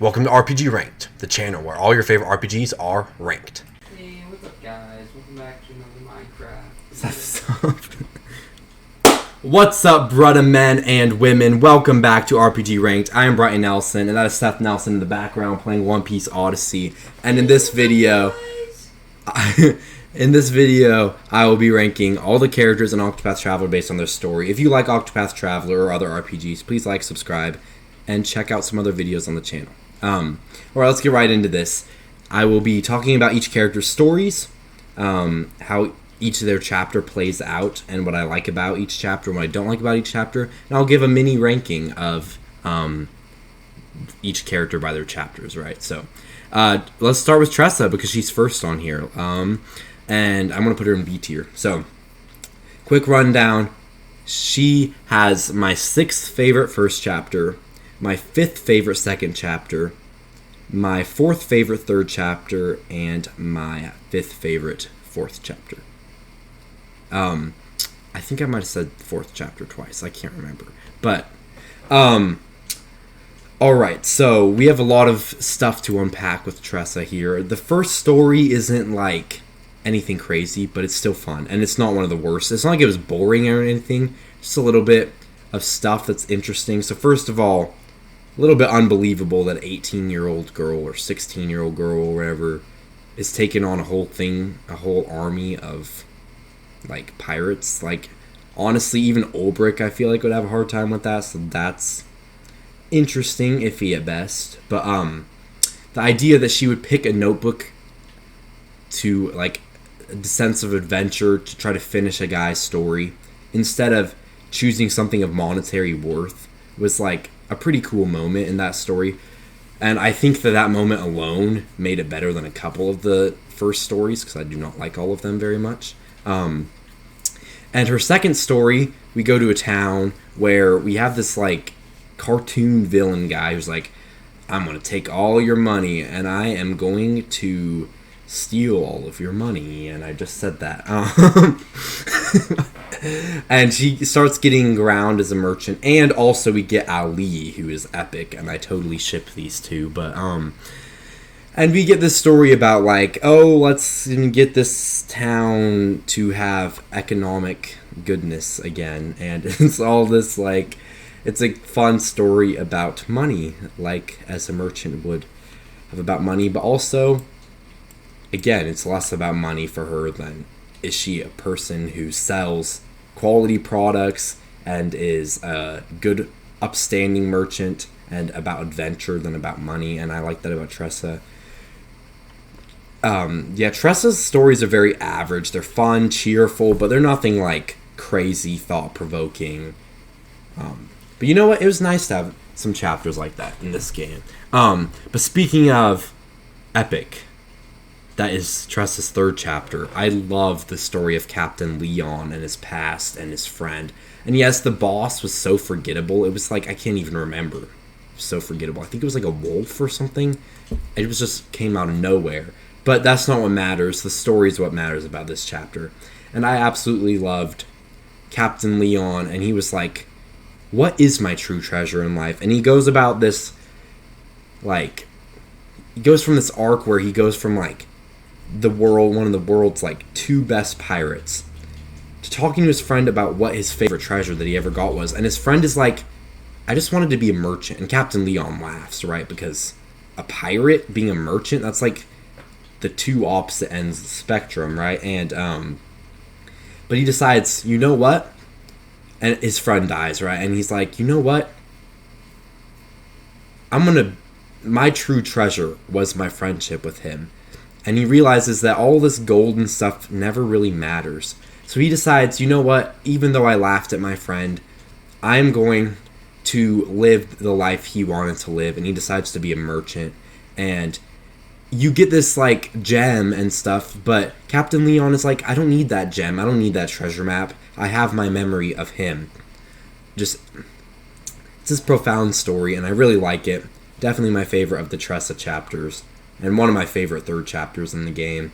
Welcome to RPG Ranked, the channel where all your favorite RPGs are ranked. Hey, what's up guys? Welcome back to another Minecraft. What's up, brother men and women? Welcome back to RPG Ranked. I am Brighton Nelson, and that is Seth Nelson in the background playing One Piece Odyssey. And in this video, I will be ranking all the characters in Octopath Traveler based on their story. If you like Octopath Traveler or other RPGs, please like, subscribe, and check out some other videos on the channel. Alright, let's get right into this. I will be talking about each character's stories, how each of their chapter plays out, and what I like about each chapter and what I don't like about each chapter. And I'll give a mini ranking of each character by their chapters, right? So, let's start with Tressa, because she's first on here. And I'm going to put her in B tier. So, quick rundown. She has my 6th favorite first chapter, my 5th favorite second chapter, my 4th favorite third chapter, and my 5th favorite 4th chapter. I think I might have said 4th chapter twice. I can't remember. But, alright, so we have a lot of stuff to unpack with Tressa here. The first story isn't like anything crazy, but it's still fun, and it's not one of the worst. It's not like it was boring or anything, just a little bit of stuff that's interesting. So first of all, a little bit unbelievable that 18-year-old girl or 16-year-old girl or whatever is taking on a whole army of, like, pirates. Like, honestly, even Olberic, I feel like, would have a hard time with that, so that's interesting, iffy at best. But, the idea that she would pick a notebook to, like, the sense of adventure to try to finish a guy's story instead of choosing something of monetary worth was, like, a pretty cool moment in that story. And I think that moment alone made it better than a couple of the first stories, because I do not like all of them very much. And her second story, we go to a town where we have this, like, cartoon villain guy who's like, I'm going to take all your money, and I am going to steal all of your money. And I just said that. And she starts getting around as a merchant, and also we get Ali, who is epic, and I totally ship these two. But and we get this story about, like, oh, let's get this town to have economic goodness again, and it's all this, like, it's a fun story about money, like as a merchant would have about money, but also, again, it's less about money for her than is she a person who sells quality products and is a good, upstanding merchant and about adventure than about money. And I like that about Tressa. Tressa's stories are very average. They're fun, cheerful, but they're nothing like crazy, thought-provoking. But you know what? It was nice to have some chapters like that in this game. But speaking of epic, that is Tressa's 3rd chapter. I love the story of Captain Leon and his past and his friend. And yes, the boss was so forgettable. It was like, I can't even remember. It was so forgettable. I think it was like a wolf or something. It was just came out of nowhere. But that's not what matters. The story is what matters about this chapter. And I absolutely loved Captain Leon. And he was like, what is my true treasure in life? And he goes about this, like, he goes from this arc where he goes from, like, one of the world's, like, 2 best pirates to talking to his friend about what his favorite treasure that he ever got was. And his friend is like, I just wanted to be a merchant. And Captain Leon laughs, right? Because a pirate being a merchant, that's like the 2 opposite ends of the spectrum, right? And but he decides, you know what? And his friend dies, right? And he's like, you know what? My true treasure was my friendship with him. And he realizes that all this gold and stuff never really matters. So he decides, you know what? Even though I laughed at my friend, I'm going to live the life he wanted to live. And he decides to be a merchant. And you get this, like, gem and stuff. But Captain Leon is like, I don't need that gem. I don't need that treasure map. I have my memory of him. It's this profound story, and I really like it. Definitely my favorite of the Tressa chapters. And one of my favorite 3rd chapters in the game.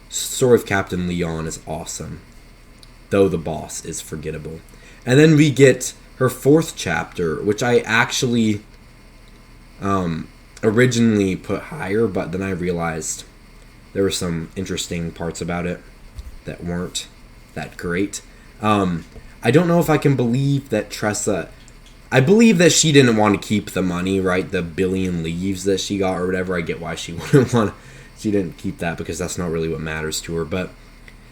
Story of Captain Leon is awesome, though the boss is forgettable. And then we get her 4th chapter, which I actually originally put higher, but then I realized there were some interesting parts about it that weren't that great. I don't know if I can believe that Tressa... I believe that she didn't want to keep the money, right? The billion leaves that she got or whatever. I get why she wouldn't want... She didn't keep that because that's not really what matters to her. But...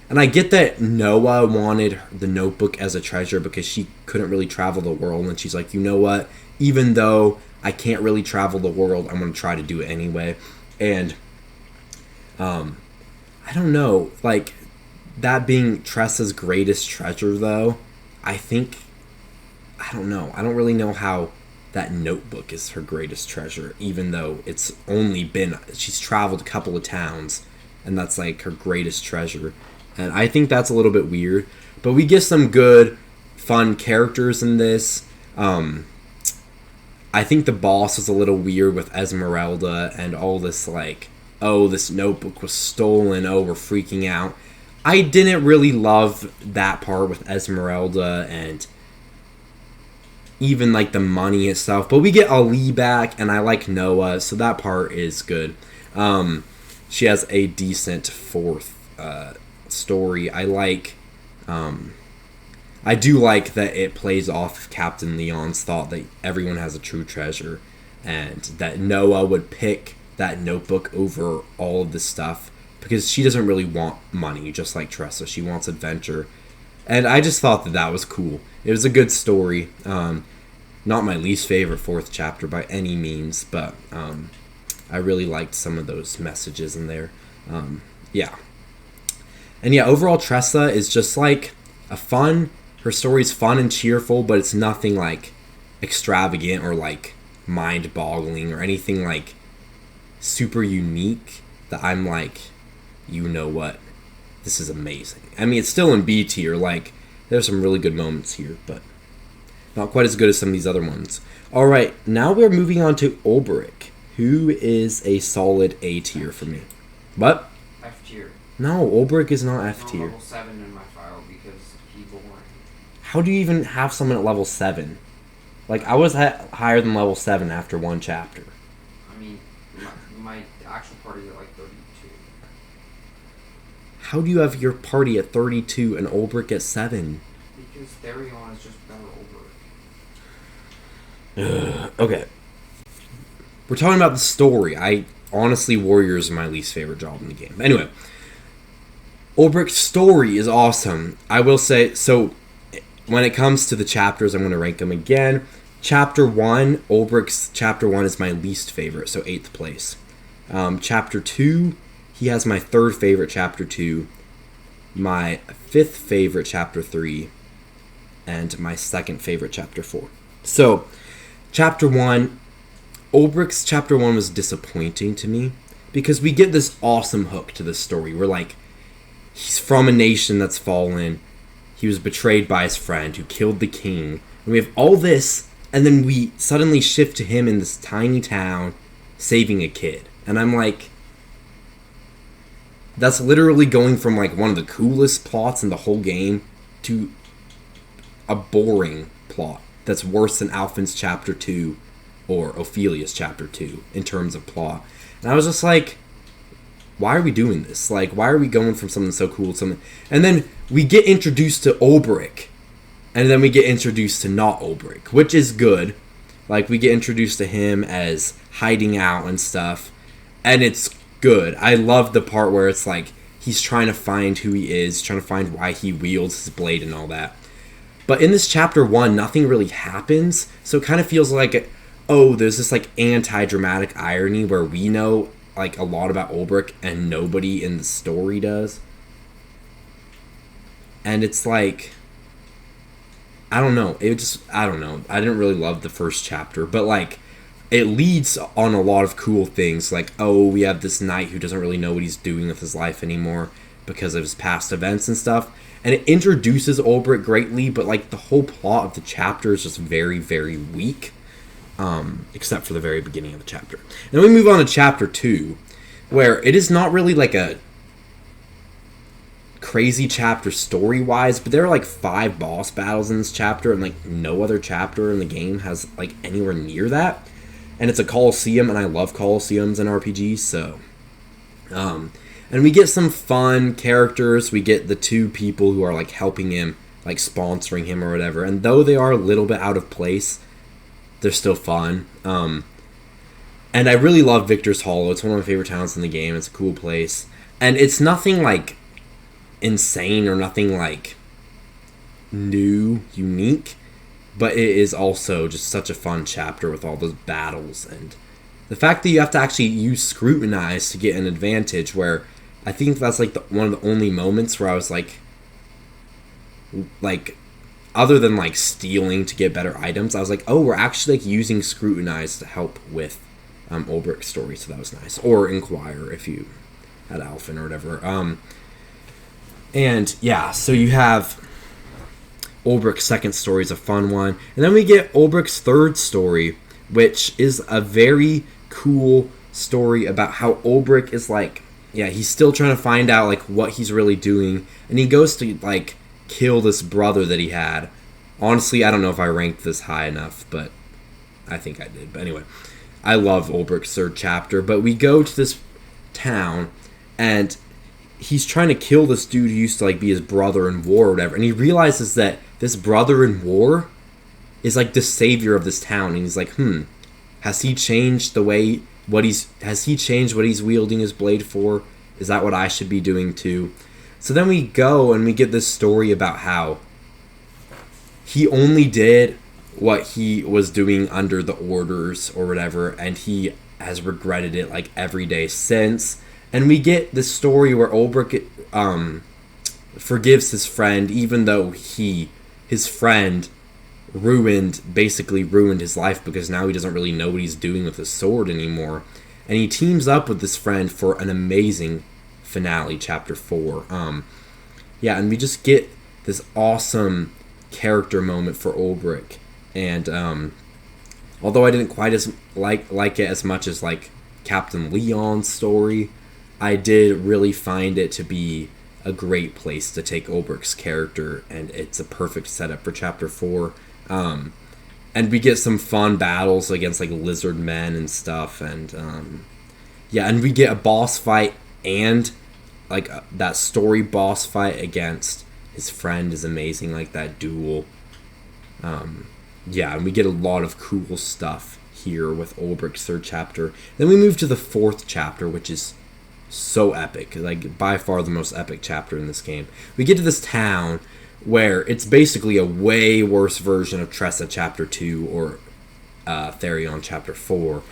And I get that Noah wanted the notebook as a treasure because she couldn't really travel the world. And she's like, you know what? Even though I can't really travel the world, I'm going to try to do it anyway. And... I don't know. Like, that being Tressa's greatest treasure, though, I think... I don't know. I don't really know how that notebook is her greatest treasure, even though it's only been... She's traveled a couple of towns, and that's, like, her greatest treasure. And I think that's a little bit weird. But we get some good, fun characters in this. I think the boss was a little weird with Esmeralda and all this, like, oh, this notebook was stolen, oh, we're freaking out. I didn't really love that part with Esmeralda and even, like, the money itself. But we get Ali back, and I like Noah, so that part is good. She has a decent fourth story. I like... I do like that it plays off Captain Leon's thought that everyone has a true treasure, and that Noah would pick that notebook over all of this stuff because she doesn't really want money, just like Tressa. She wants adventure. And I just thought that that was cool. It was a good story. Not my least favorite fourth chapter by any means, but I really liked some of those messages in there. Yeah. And yeah, overall Tressa is just like a fun... Her story's fun and cheerful, but it's nothing like extravagant or like mind-boggling or anything like super unique that I'm like, you know what, this is amazing. I mean, it's still in B tier. Like, there's some really good moments here, but not quite as good as some of these other ones. All right, now we're moving on to Olberic, who is a solid A tier for me. What? F tier. No, Olberic is not F tier. Level 7 in my file because he's boring. How do you even have someone at level 7? Like, I was higher than level 7 after one chapter. I mean, my actual party's at like 32. How do you have your party at 32 and Olberic at 7? Because Therion is just better Olberic. Okay. We're talking about the story. Honestly, Warriors is my least favorite job in the game. Anyway, Olberic's story is awesome. I will say, so... When it comes to the chapters, I'm going to rank them again. Chapter 1, Olberic's Chapter 1 is my least favorite, so 8th place. Chapter 2, he has my 3rd favorite, Chapter 2. My 5th favorite, Chapter 3. And my 2nd favorite, Chapter 4. So, Chapter 1, Olberic's Chapter 1 was disappointing to me. Because we get this awesome hook to the story. We're like, he's from a nation that's fallen. He was betrayed by his friend who killed the king. And we have all this, and then we suddenly shift to him in this tiny town saving a kid. And I'm like, that's literally going from like one of the coolest plots in the whole game to a boring plot that's worse than Alfyn's Chapter 2 or Ophelia's Chapter 2 in terms of plot. And I was just like, why are we doing this? Like, why are we going from something so cool to something... And then we get introduced to Olberic. And then we get introduced to not Olberic, which is good. Like, we get introduced to him as hiding out and stuff. And it's good. I love the part where it's like, he's trying to find who he is, trying to find why he wields his blade and all that. But in this Chapter 1, nothing really happens. So it kind of feels like, oh, there's this, like, anti-dramatic irony where we know... like a lot about Olberic and nobody in the story does. And it's like, I don't know. I don't know. I didn't really love the first chapter, but like it leads on a lot of cool things. Like, oh, we have this knight who doesn't really know what he's doing with his life anymore because of his past events and stuff. And it introduces Olberic greatly, but like the whole plot of the chapter is just very, very weak. Except for the very beginning of the chapter. And then we move on to Chapter 2, where it is not really like a crazy chapter story-wise, but there are like 5 boss battles in this chapter, and like no other chapter in the game has like anywhere near that. and it's a Coliseum, and I love Coliseums in RPGs, so... and we get some fun characters. We get the 2 people who are, like, helping him, like, sponsoring him or whatever, and though they are a little bit out of place, they're still fun. And I really love Victor's Hollow. It's one of my favorite towns in the game. It's a cool place. And it's nothing, like, insane or nothing, like, new, unique. But it is also just such a fun chapter with all those battles. And the fact that you have to actually use Scrutinize to get an advantage, where I think that's, like, one of the only moments where I was, like, other than, like, stealing to get better items, I was like, oh, we're actually, like, using Scrutinize to help with Olberic's story, so that was nice. Or Inquire, if you had Alfyn or whatever. And, yeah, so you have Olberic's second story is a fun one. And then we get Olberic's third story, which is a very cool story about how Olberic is, like, yeah, he's still trying to find out, like, what he's really doing. And he goes to, like, kill this brother that he had. Honestly, I don't know if I ranked this high enough, but I think I did. But anyway, I love Olberic's third chapter. But we go to this town, and he's trying to kill this dude who used to, like, be his brother in war or whatever. And he realizes that this brother in war is, like, the savior of this town. And he's like, has he changed the way... has he changed what he's wielding his blade for? Is that what I should be doing too? So then we go and we get this story about how he only did what he was doing under the orders or whatever, and he has regretted it, like, every day since. And we get this story where Olberic forgives his friend, even though his friend basically ruined his life, because now he doesn't really know what he's doing with his sword anymore. And he teams up with this friend for an amazing finale, chapter 4. Yeah, and we just get this awesome character moment for Olberic. And although I didn't quite as like it as much as, like, Captain Leon's story, I did really find it to be a great place to take Olberic's character, and it's a perfect setup for chapter 4. And we get some fun battles against, like, lizard men and stuff, and yeah, and we get a boss fight, and, like, that story boss fight against his friend is amazing, like, that duel. Yeah, and we get a lot of cool stuff here with Olberic's third chapter. Then we move to the fourth chapter, which is so epic, like, by far the most epic chapter in this game. We get to this town where it's basically a way worse version of Tressa chapter 2 or Therion chapter 4,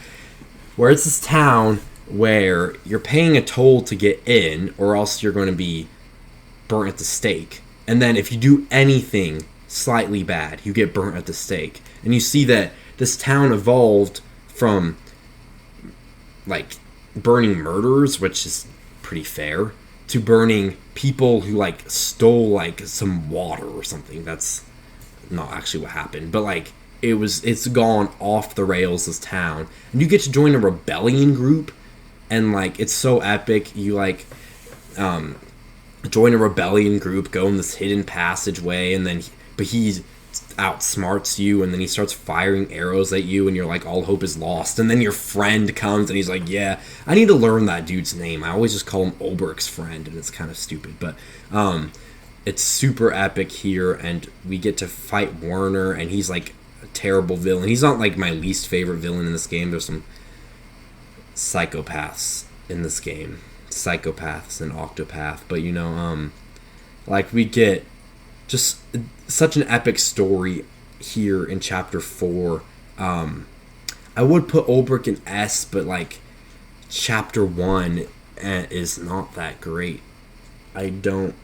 where it's this town where you're paying a toll to get in, or else you're going to be burnt at the stake. And then if you do anything slightly bad, you get burnt at the stake. And you see that this town evolved from, like, burning murderers, which is pretty fair, to burning people who, like, stole, like, some water or something. That's not actually what happened, but, like, it's gone off the rails, this town. And you get to join a rebellion group, and, like, it's so epic. You, like, join a rebellion group, go in this hidden passageway, and then but he outsmarts you, and then he starts firing arrows at you, and you're like, all hope is lost. And then your friend comes, and he's like, yeah, I need to learn that dude's name. I always just call him Olberic's friend, and it's kind of stupid, but it's super epic here, and we get to fight Werner, and he's, like, a terrible villain. He's not, like, my least favorite villain in this game. There's some psychopaths in this game. Psychopaths and Octopath, but, you know, like, we get just such an epic story here in chapter 4. I would put Olberic in S, but, like, chapter 1 is not that great. I don't...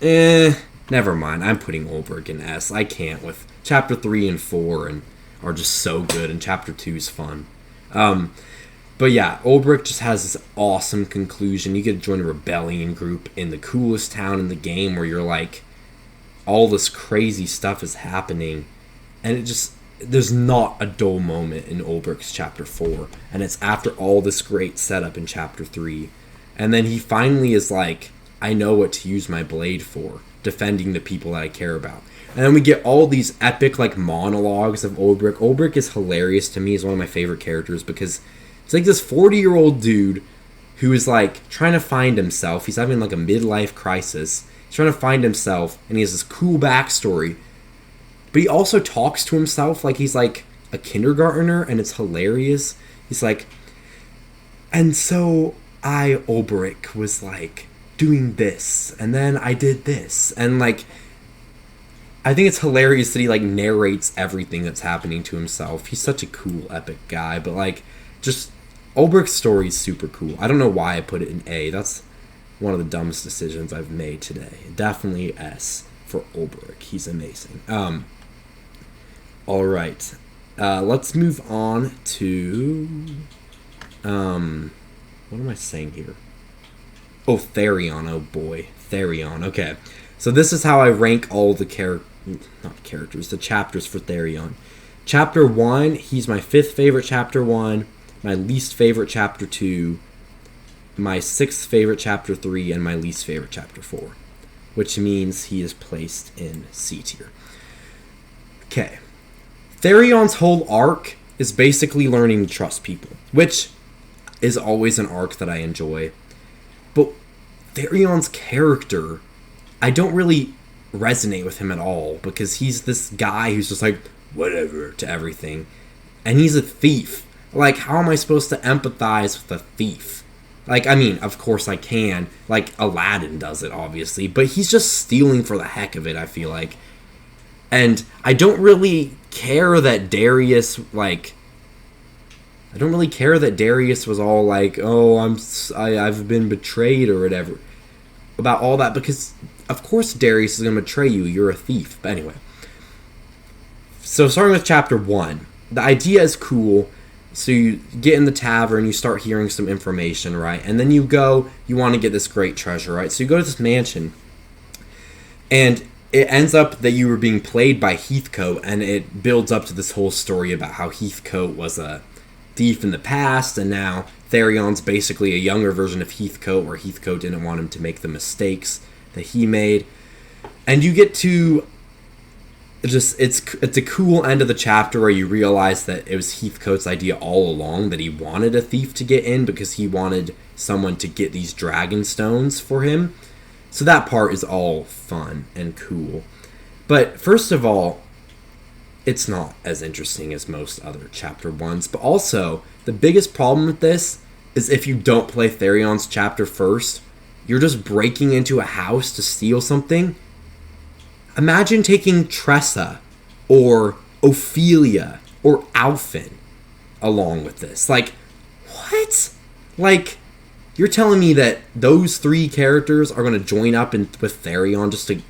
never mind. I'm putting Olberic in S. I can't with chapter 3 and 4 and are just so good, and chapter 2 is fun. But yeah, Olberic just has this awesome conclusion. You get to join a rebellion group in the coolest town in the game, where you're like, all this crazy stuff is happening, and it just, there's not a dull moment in Olberic's chapter 4, and it's after all this great setup in chapter 3, and then he finally is like, I know what to use my blade for, defending the people that I care about. And then we get all these epic, like, monologues of Olberic. Olberic is hilarious to me. He's one of my favorite characters because it's like this 40-year-old dude who is, like, trying to find himself. He's having, like, a midlife crisis. He's trying to find himself, and he has this cool backstory. But he also talks to himself like he's, like, a kindergartner, and it's hilarious. He's like, and so I, Olberic, was, like, doing this, and then I did this. And, like, I think it's hilarious that he, like, narrates everything that's happening to himself. He's such a cool, epic guy, but, like, just... Olberic's story is super cool. I don't know why I put it in A. That's one of the dumbest decisions I've made today. Definitely S for Olberic. He's amazing. All right. Let's move on to... what am I saying here? Oh, Therion. Oh, boy. Therion. Okay. So this is how I rank all the the chapters for Therion. Chapter 1, he's my 5th favorite chapter 1. My least favorite chapter 2, my 6th favorite chapter 3, and my least favorite chapter 4, which means he is placed in C tier. Okay. Therion's whole arc is basically learning to trust people, which is always an arc that I enjoy. But Therion's character, I don't really resonate with him at all because he's this guy who's just like, whatever to everything. And he's a thief. Like, how am I supposed to empathize with a thief? Like, I mean, of course I can. Like, Aladdin does it, obviously. But he's just stealing for the heck of it, I feel like. And I don't really care that Darius, like... I don't really care that Darius was all like, oh, I've been betrayed or whatever. About all that, because, of course Darius is going to betray you. You're a thief. But anyway. So, starting with Chapter 1. The idea is cool. So you get in the tavern, you start hearing some information, right? And then you want to get this great treasure, right? So you go to this mansion, and it ends up that you were being played by Heathcote, and it builds up to this whole story about how Heathcote was a thief in the past, and now Therion's basically a younger version of Heathcote, where Heathcote didn't want him to make the mistakes that he made. And you get to... It's a cool end of the chapter where you realize that it was Heathcote's idea all along that he wanted a thief to get in because he wanted someone to get these dragon stones for him. So that part is all fun and cool. But first of all, it's not as interesting as most other chapter 1s. But also, the biggest problem with this is if you don't play Therion's chapter first, you're just breaking into a house to steal something. Imagine taking Tressa or Ophelia or Alfyn along with this. Like, what? Like, you're telling me that those 3 characters are going to join up with Therion just to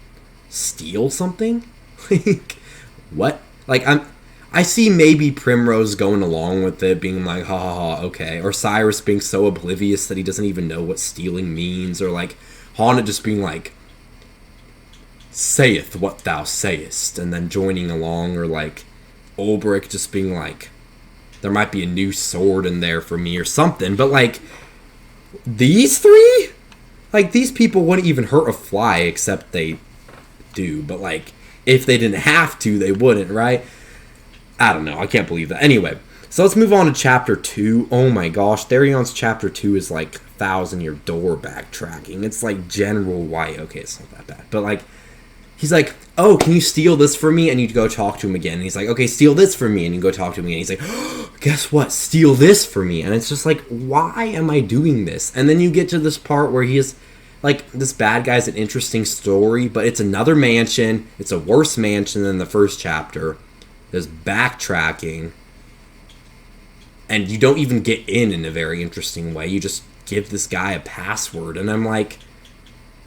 steal something? Like, what? Like, I see maybe Primrose going along with it, being like, ha ha ha, okay. Or Cyrus being so oblivious that he doesn't even know what stealing means. Or, like, Haunted just being like, saith what thou sayest, and then joining along, or like Olberic just being like, there might be a new sword in there for me or something. But like, these 3, like, these people wouldn't even hurt a fly, except they do. But like, if they didn't have to, they wouldn't, right? I don't know, I can't believe that. Anyway, so let's move on to chapter 2. Oh my gosh, Therion's chapter 2 is like 1,000-year door backtracking. It's like General White. Okay, it's not that bad, but like, he's like, oh, can you steal this for me? And you go talk to him again. And he's like, okay, steal this for me. And you go talk to him again. He's like, oh, guess what? Steal this for me. And it's just like, why am I doing this? And then you get to this part where he is, like, this bad guy's an interesting story, but it's another mansion. It's a worse mansion than the first chapter. There's backtracking. And you don't even get in a very interesting way. You just give this guy a password. And I'm like,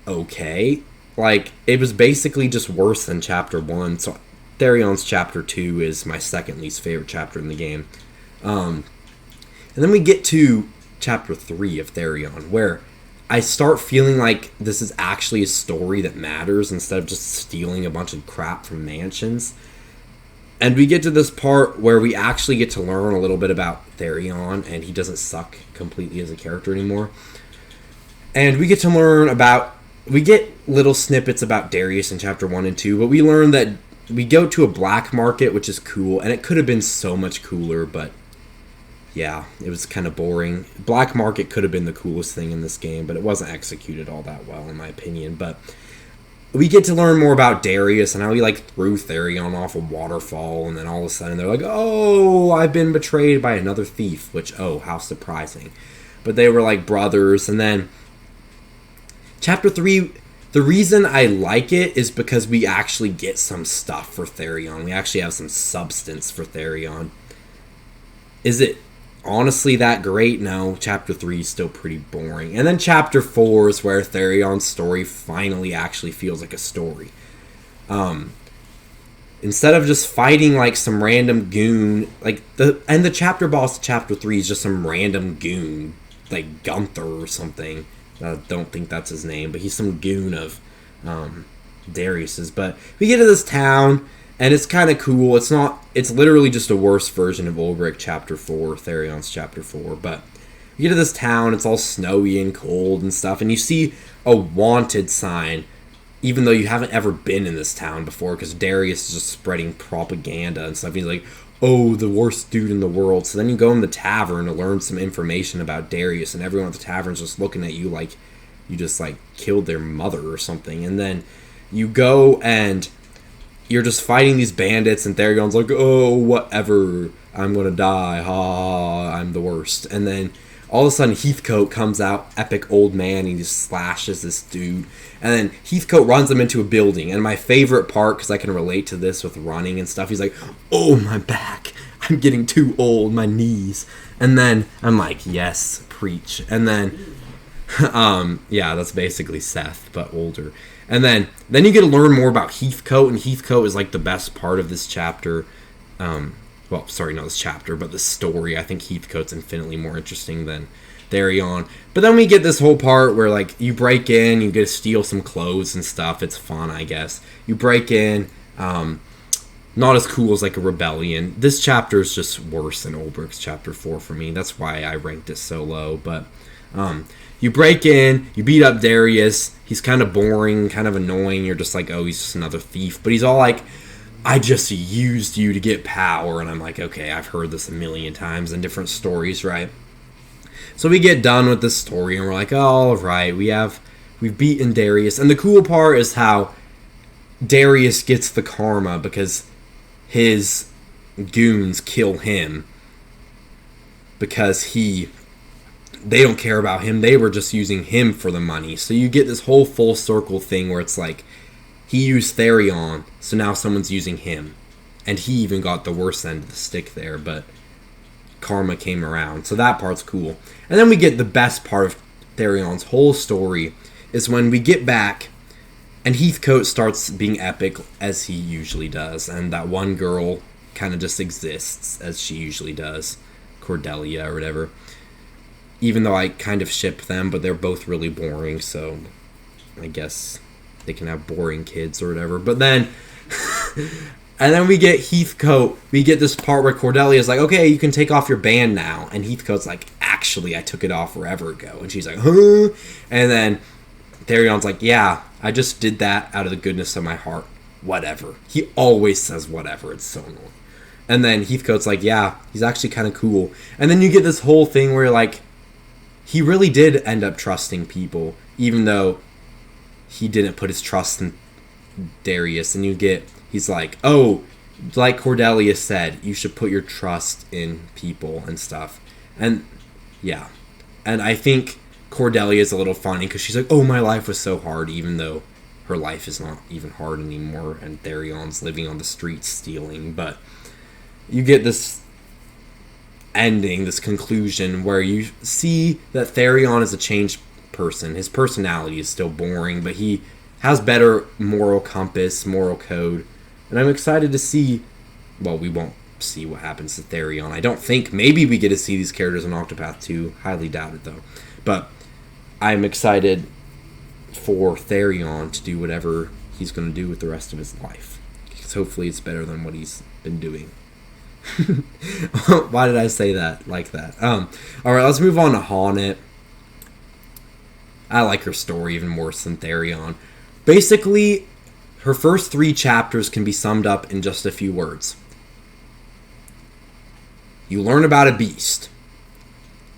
okay. Like, it was basically just worse than chapter 1. So Therion's chapter 2 is my second least favorite chapter in the game. And then we get to chapter 3 of Therion, where I start feeling like this is actually a story that matters instead of just stealing a bunch of crap from mansions. And we get to this part where we actually get to learn a little bit about Therion, and he doesn't suck completely as a character anymore. And we get little snippets about Darius in chapter 1 and 2, but we learn that we go to a black market, which is cool, and it could have been so much cooler, but yeah, it was kind of boring. Black market could have been the coolest thing in this game, but it wasn't executed all that well, in my opinion. But we get to learn more about Darius and how he like threw Therion off a waterfall, and then all of a sudden they're like, "Oh, I've been betrayed by another thief," which, oh, how surprising. But they were like brothers, and then Chapter 3, the reason I like it is because we actually get some stuff for Therion. We actually have some substance for Therion. Is it honestly that great? No, Chapter 3 is still pretty boring. And then Chapter 4 is where Therion's story finally actually feels like a story. Instead of just fighting like some random goon, like the chapter boss of Chapter 3 is just some random goon, like Gunther or something. I don't think that's his name, but he's some goon of Darius's. But we get to this town, and it's kind of cool. It's literally just a worse version of Olberic Chapter 4, Therion's Chapter 4. But you get to this town, it's all snowy and cold and stuff, and you see a wanted sign, even though you haven't ever been in this town before, because Darius is just spreading propaganda and stuff. He's like, "Oh, the worst dude in the world." So then you go in the tavern to learn some information about Darius, and everyone at the tavern's just looking at you like you just like killed their mother or something. And then you go and you're just fighting these bandits, and Therion's like, "Oh, whatever, I'm gonna die, ha, I'm the worst." And then all of a sudden Heathcote comes out, epic old man, and he just slashes this dude. And then Heathcote runs him into a building. And my favorite part, because I can relate to this with running and stuff, he's like, "Oh, my back. I'm getting too old, my knees." And then I'm like, yes, preach. And then, yeah, that's basically Seth, but older. And then you get to learn more about Heathcote, and Heathcote is like the best part of this chapter. Well, sorry, not this chapter, but the story. I think Heathcote's infinitely more interesting than Therion. But then we get this whole part where, like, you break in, you get to steal some clothes and stuff. It's fun, I guess. You break in, not as cool as, like, a rebellion. This chapter is just worse than Olberic's Chapter 4 for me. That's why I ranked it so low. But you break in, you beat up Darius. He's kind of boring, kind of annoying. You're just like, oh, he's just another thief. But he's all like, "I just used you to get power." And I'm like, okay, I've heard this a million times in different stories, right? So we get done with this story, and we're like, oh, all right, we've beaten Darius. And the cool part is how Darius gets the karma because his goons kill him because they don't care about him. They were just using him for the money. So you get this whole full circle thing where it's like, he used Therion, so now someone's using him. And he even got the worst end of the stick there, but karma came around. So that part's cool. And then we get the best part of Therion's whole story is when we get back and Heathcote starts being epic as he usually does. And that one girl kind of just exists as she usually does. Cordelia or whatever. Even though I kind of ship them, but they're both really boring, so I guess they can have boring kids or whatever. But then and then we get Heathcote. We get this part where Cordelia's like, "Okay, you can take off your band now." And Heathcote's like, "Actually, I took it off forever ago." And she's like, "Huh?" And then Therion's like, "Yeah, I just did that out of the goodness of my heart. Whatever." He always says whatever. It's so annoying. And then Heathcote's like, "Yeah, he's actually kind of cool." And then you get this whole thing where, like, he really did end up trusting people, even though he didn't put his trust in Darius. And he's like, "Oh, like Cordelia said, you should put your trust in people and stuff." And yeah, and I think Cordelia is a little funny because she's like, "Oh, my life was so hard," even though her life is not even hard anymore, and Therion's living on the streets stealing. But you get this ending, this conclusion, where you see that Therion is a changed person. His personality is still boring, but he has better moral compass, moral code. And I'm excited to see, well, we won't see what happens to Therion. I don't think, maybe we get to see these characters in Octopath 2. Highly doubt it, though. But I'm excited for Therion to do whatever he's going to do with the rest of his life. Because hopefully it's better than what he's been doing. Why did I say that like that? Alright, let's move on to Haunted. I like her story even worse than Therion. Basically, her first 3 chapters can be summed up in just a few words. You learn about a beast.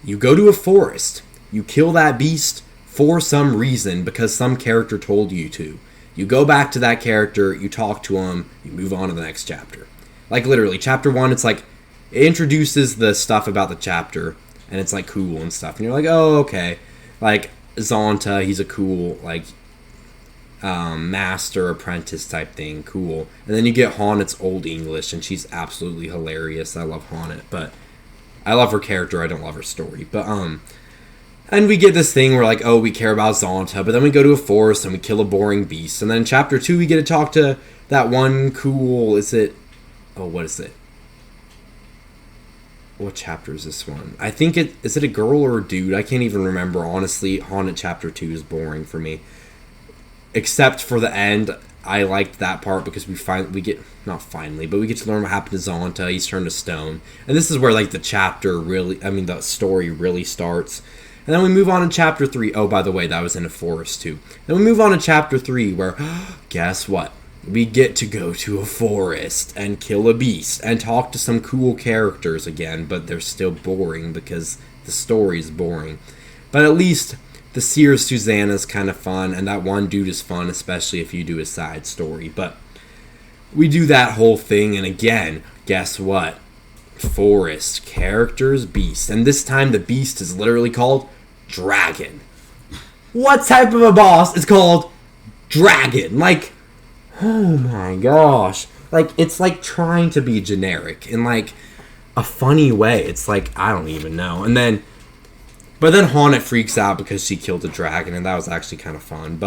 You go to a forest. You kill that beast for some reason because some character told you to. You go back to that character, you talk to him, you move on to the next chapter. Like literally, chapter 1, it's like, it introduces the stuff about the chapter, and it's like cool and stuff. And you're like, oh, okay. Like, Zonta, he's a cool, like, master apprentice type thing, cool. And then you get Honnet's Old English, and she's absolutely hilarious. I love Honnet, but I love her character, I don't love her story. But and we get this thing where like, oh, we care about Zonta, but then we go to a forest and we kill a boring beast. And then in chapter 2 we get to talk to that one cool, what is it? What chapter is this one? I think is it a girl or a dude? I can't even remember. Honestly, Honnet chapter 2 is boring for me. Except for the end, I liked that part because we get to learn what happened to Zonta. He's turned to stone. And this is where like the story really starts. And then we move on to chapter 3. Oh, by the way, that was in a forest too. Then we move on to chapter 3 where, guess what? We get to go to a forest and kill a beast and talk to some cool characters again, but they're still boring because the story's boring. But at least the Cyrus Susanna's kind of fun, and that one dude is fun, especially if you do a side story. But we do that whole thing, and again, guess what? Forest, characters, beast. And this time the beast is literally called Dragon. What type of a boss is called Dragon? Like, oh my gosh. Like, it's like trying to be generic in like a funny way. It's like, I don't even know. But then Honnet freaks out because she killed a dragon, and that was actually kind of fun.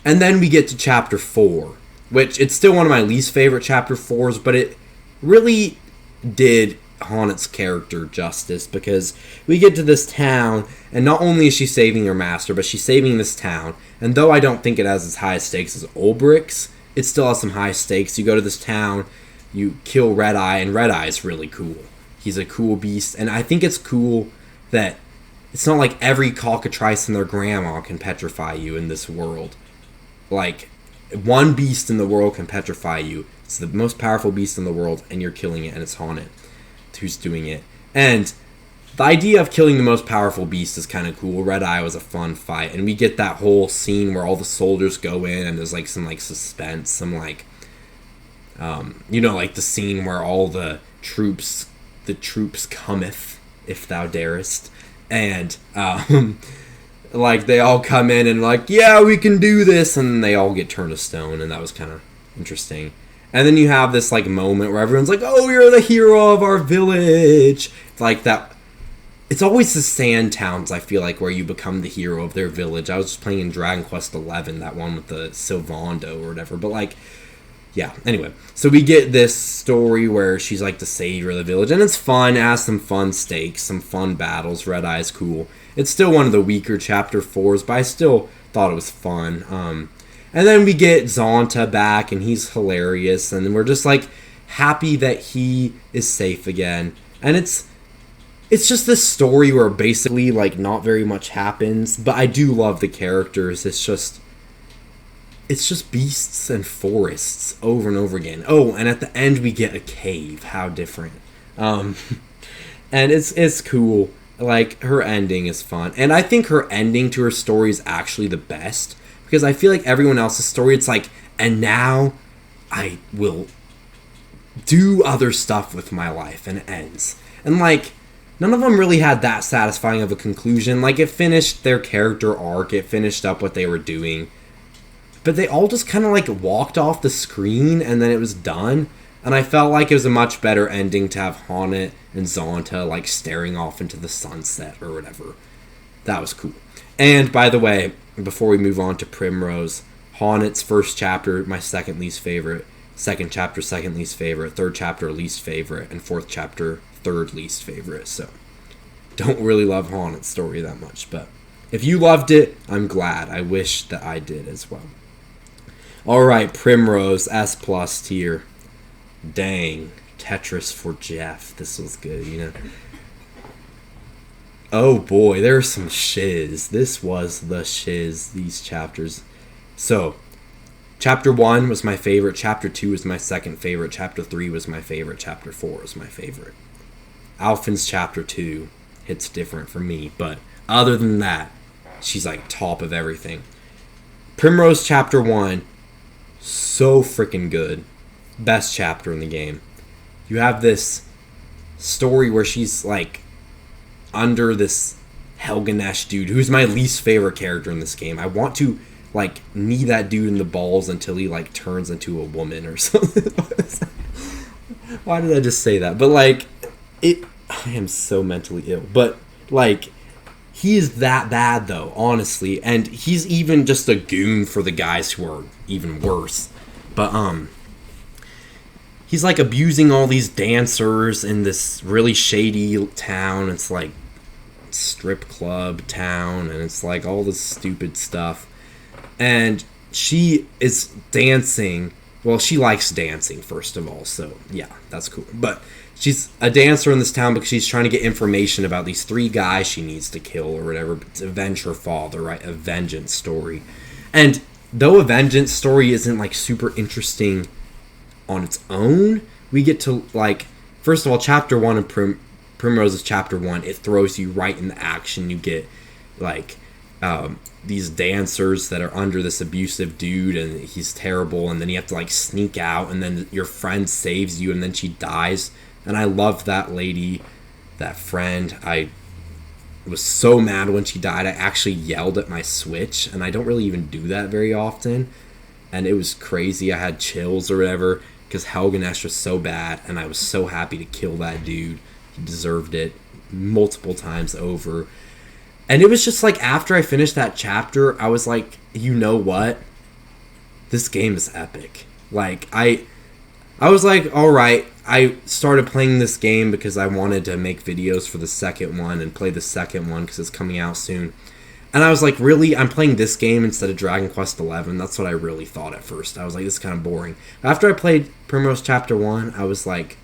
And then we get to chapter 4, which it's still one of my least favorite chapter 4s, but it really did Honnet's character justice because we get to this town, and not only is she saving her master, but she's saving this town. And though I don't think it has as high stakes as Olberic's, it still has some high stakes. You go to this town, you kill Red Eye, and Red Eye is really cool. He's a cool beast, and I think it's cool that it's not like every cockatrice and their grandma can petrify you in this world. Like, one beast in the world can petrify you. It's the most powerful beast in the world, and you're killing it, and it's Honnet who's doing it. And the idea of killing the most powerful beast is kind of cool. Red Eye was a fun fight, and we get that whole scene where all the soldiers go in, and there's like some like suspense, some like, like the scene where all the troops cometh, if thou darest, and like they all come in and like, yeah, we can do this, and they all get turned to stone, and that was kind of interesting. And then you have this like moment where everyone's like, oh, you're the hero of our village. It's like that. It's always the sand towns, I feel like, where you become the hero of their village. I was just playing in Dragon Quest XI, that one with the Sylvando or whatever, but like, yeah, anyway. So we get this story where she's like the savior of the village, and it's fun. It has some fun stakes, some fun battles. Red Eye's cool. It's still one of the weaker chapter 4s, but I still thought it was fun. And then we get Zonta back, and he's hilarious, and we're just like happy that he is safe again. And it's just this story where basically like not very much happens, but I do love the characters. It's just beasts and forests over and over again. Oh, and at the end we get a cave. How different. And it's cool. Like, her ending is fun. And I think her ending to her story is actually the best. Because I feel like everyone else's story, it's like, and now I will do other stuff with my life, and it ends. And like, none of them really had that satisfying of a conclusion. Like, it finished their character arc. It finished up what they were doing. But they all just kind of like walked off the screen and then it was done. And I felt like it was a much better ending to have Honnet and Zonta like staring off into the sunset or whatever. That was cool. And by the way, before we move on to Primrose, Honnet's first chapter, my second least favorite. Second chapter, second least favorite. Third chapter, least favorite. And fourth chapter, third least favorite. So, don't really love Honnet's story that much. But if you loved it, I'm glad. I wish that I did as well. Alright, Primrose, S+ tier. Dang. Tetris for Jeff. This was good, you know. Oh boy, there's some shiz. This was the shiz, these chapters. So, Chapter 1 was my favorite. Chapter 2 was my second favorite. Chapter 3 was my favorite. Chapter 4 was my favorite. Alfyn's Chapter 2 hits different for me, but other than that, she's like top of everything. Primrose Chapter 1, so freaking good. Best chapter in the game. You have this story where she's like under this Helganesh dude, who's my least favorite character in this game. I want to like knee that dude in the balls until he like turns into a woman or something. Why did I just say that? But like I am so mentally ill. But like he is that bad though, honestly, and he's even just a goon for the guys who are even worse. But he's like abusing all these dancers in this really shady town. It's like strip club town, and it's like all this stupid stuff. And she is dancing. Well, she likes dancing, first of all, so yeah, that's cool. But she's a dancer in this town because she's trying to get information about these 3 guys she needs to kill or whatever to avenge her father, right? A vengeance story. And though a vengeance story isn't like super interesting on its own, we get to like, first of all, Chapter 1 of Primrose's Chapter 1, it throws you right in the action. You get like these dancers that are under this abusive dude, and he's terrible, and then you have to like sneak out, and then your friend saves you, and then she dies. And I love that lady, that friend. I was so mad when she died. I actually yelled at my Switch, and I don't really even do that very often, and it was crazy. I had chills or whatever because Helganesh was so bad, and I was so happy to kill that dude. He deserved it multiple times over. And it was just like, after I finished that chapter, I was like, you know what? This game is epic. Like, I was like, alright, I started playing this game because I wanted to make videos for the second one and play the second one because it's coming out soon. And I was like, really? I'm playing this game instead of Dragon Quest XI? That's what I really thought at first. I was like, this is kind of boring. After I played Primrose Chapter 1, I was like,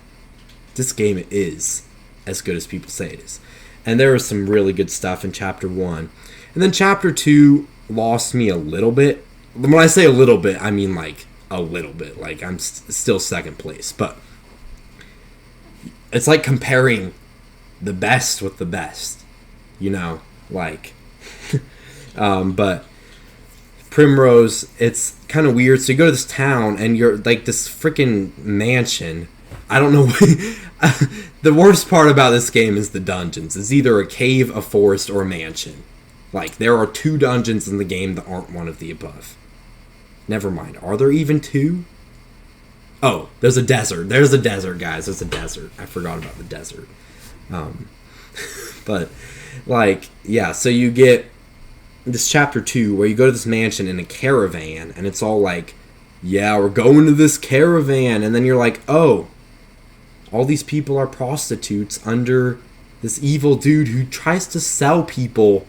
this game is as good as people say it is. And there was some really good stuff in Chapter 1. And then Chapter 2 lost me a little bit. When I say a little bit, I mean like a little bit. Like, I'm still second place. But it's like comparing the best with the best. You know? Like, but Primrose, it's kind of weird. So you go to this town, and you're like this freaking mansion. I don't know. The worst part about this game is the dungeons. It's either a cave, a forest, or a mansion. Like, there are 2 dungeons in the game that aren't one of the above. Never mind. Are there even 2? Oh, there's a desert. There's a desert, guys. There's a desert. I forgot about the desert. But, like, yeah, so you get this Chapter 2 where you go to this mansion in a caravan, and it's all like, yeah, we're going to this caravan. And then you're like, oh, all these people are prostitutes under this evil dude who tries to sell people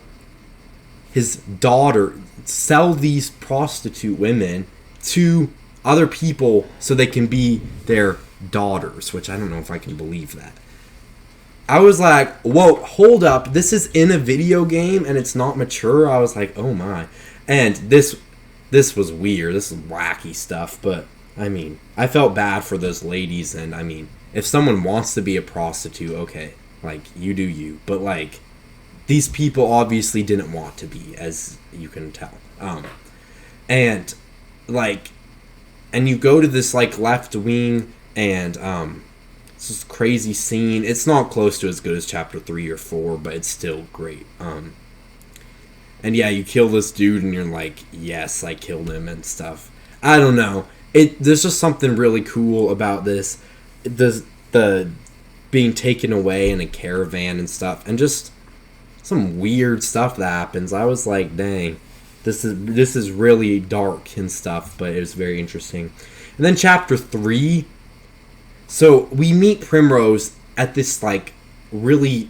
his daughter, sell these prostitute women to other people so they can be their daughters, which I don't know if I can believe that. I was like, whoa, hold up, this is in a video game and it's not mature. I was like, oh my. And this was weird. This is wacky stuff, but I mean, I felt bad for those ladies, and I mean, if someone wants to be a prostitute, okay, like, you do you. But, like, these people obviously didn't want to be, as you can tell. And, like, and you go to this, like, left wing, and, it's this crazy scene. It's not close to as good as Chapter 3 or 4, but it's still great. And, yeah, you kill this dude, and you're like, yes, I killed him and stuff. I don't know. There's just something really cool about this. The being taken away in a caravan and stuff, and just some weird stuff that happens. I was like, dang, this is really dark and stuff, but it was very interesting. And then Chapter 3, so we meet Primrose at this like really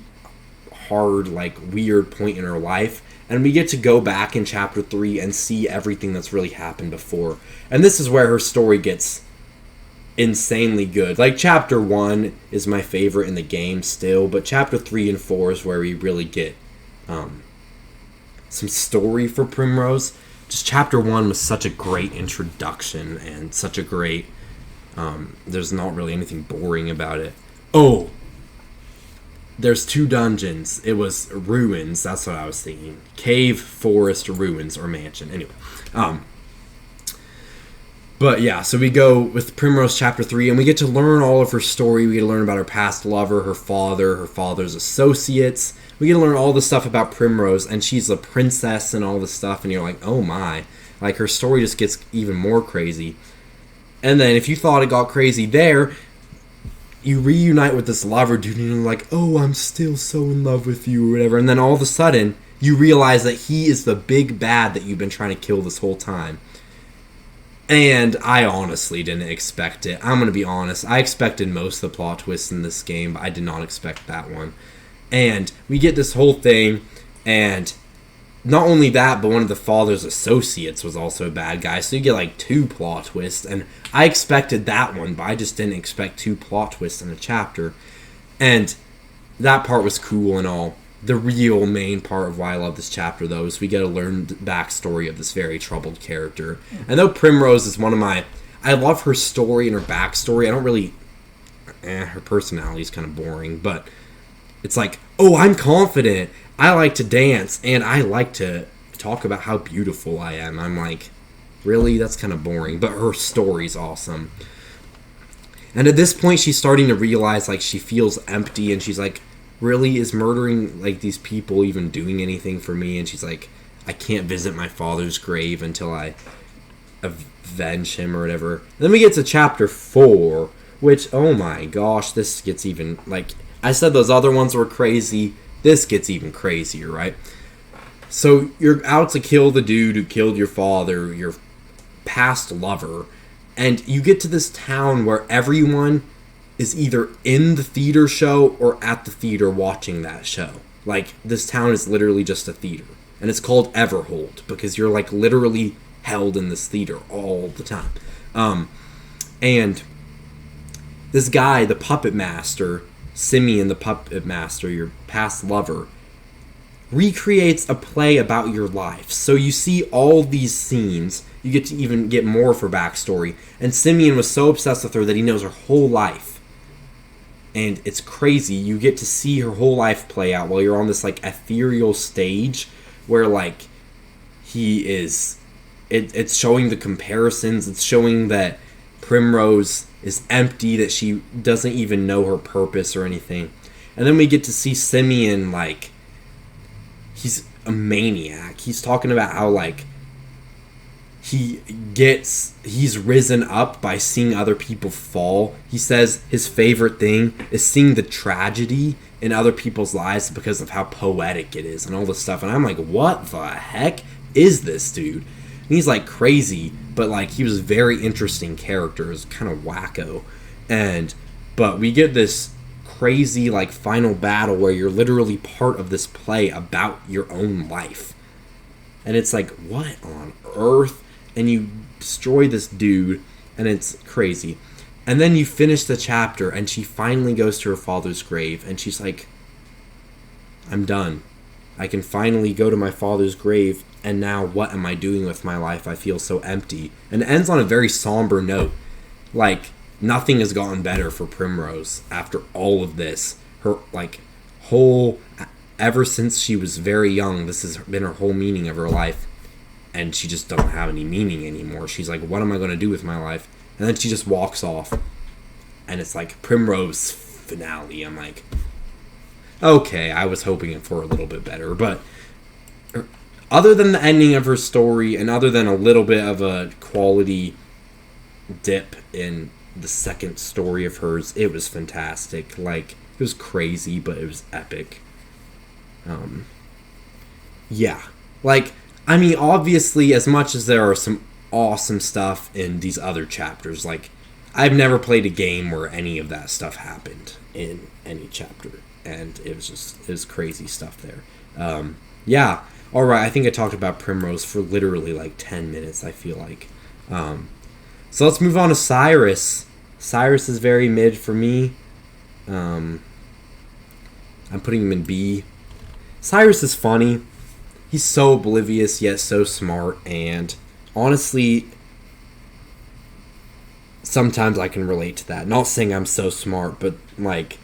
hard, like weird point in her life, and we get to go back in Chapter 3 and see everything that's really happened before. And this is where her story gets insanely good. Like, Chapter 1 is my favorite in the game still, but Chapter 3 and 4 is where we really get some story for Primrose. just chapter 1 was such a great introduction and such a great. There's not really anything boring about it. Oh, there's 2 dungeons. It was ruins. That's what I was thinking. Cave, forest, ruins, or mansion. Anyway, but yeah, so we go with Primrose chapter 3, and we get to learn all of her story. We get to learn about her past lover, her father's associates. We get to learn all the stuff about Primrose, and she's a princess and all this stuff, and you're like, oh my. Like, her story just gets even more crazy. And then if you thought it got crazy there, you reunite with this lover dude, and you're like, oh, I'm still so in love with you, or whatever. And then all of a sudden, you realize that he is the big bad that you've been trying to kill this whole time. And I honestly didn't expect it. I'm going to be honest. I expected most of the plot twists in this game, but I did not expect that one. And we get this whole thing, and not only that, but one of the father's associates was also a bad guy. So you get like 2 plot twists, and I expected that one, but I just didn't expect 2 plot twists in a chapter. And that part was cool and all. The real main part of why I love this chapter, though, is we get to learn the backstory of this very troubled character. And though Primrose is one of my... I love her story and her backstory. I don't really... her personality is kind of boring, but it's like, oh, I'm confident. I like to dance, and I like to talk about how beautiful I am. I'm like, really? That's kind of boring. But her story's awesome. And at this point, she's starting to realize, like, she feels empty, and she's like, really, is murdering, like, these people even doing anything for me? And she's like, I can't visit my father's grave until I avenge him or whatever. And then we get to chapter 4, which, oh my gosh, this gets even, like, I said those other ones were crazy. This gets even crazier, right? So you're out to kill the dude who killed your father, your past lover, and you get to this town where everyone is either in the theater show or at the theater watching that show. Like, this town is literally just a theater. And it's called Everhold because you're, like, literally held in this theater all the time. And this guy, the puppet master, Simeon the puppet master, your past lover, recreates a play about your life. So you see all these scenes. You get to even get more of her backstory. And Simeon was so obsessed with her that he knows her whole life. And it's crazy. You get to see her whole life play out while you're on this, like, ethereal stage where, like, he is... It's showing the comparisons. It's showing that Primrose is empty, that she doesn't even know her purpose or anything. And then we get to see Simeon, like, he's a maniac. He's talking about how, like, he's risen up by seeing other people fall. He says his favorite thing is seeing the tragedy in other people's lives because of how poetic it is and all this stuff. And I'm like, what the heck is this dude? And he's like crazy, but like he was a very interesting character. It's kind of wacko. But we get this crazy like final battle where you're literally part of this play about your own life. And it's like, what on earth? And you destroy this dude, and it's crazy. And then you finish the chapter, and she finally goes to her father's grave, and she's like, I'm done. I can finally go to my father's grave, and now what am I doing with my life? I feel so empty. And it ends on a very somber note. Like, nothing has gotten better for Primrose after all of this. Her, like, ever since she was very young, this has been her whole meaning of her life. And she just doesn't have any meaning anymore. She's like, what am I going to do with my life? And then she just walks off. And it's like Primrose finale. I'm like, okay, I was hoping for a little bit better. But other than the ending of her story, and other than a little bit of a quality dip in the second story of hers, it was fantastic. Like, it was crazy, but it was epic. Yeah. Like, I mean, obviously, as much as there are some awesome stuff in these other chapters, like, I've never played a game where any of that stuff happened in any chapter, and it was crazy stuff there. Yeah, alright, I think I talked about Primrose for literally, like, 10 minutes, I feel like. So let's move on to Cyrus. Cyrus is very mid for me. I'm putting him in B. Cyrus is funny. he's so oblivious yet so smart, and honestly, sometimes I can relate to that. Not saying I'm so smart, but like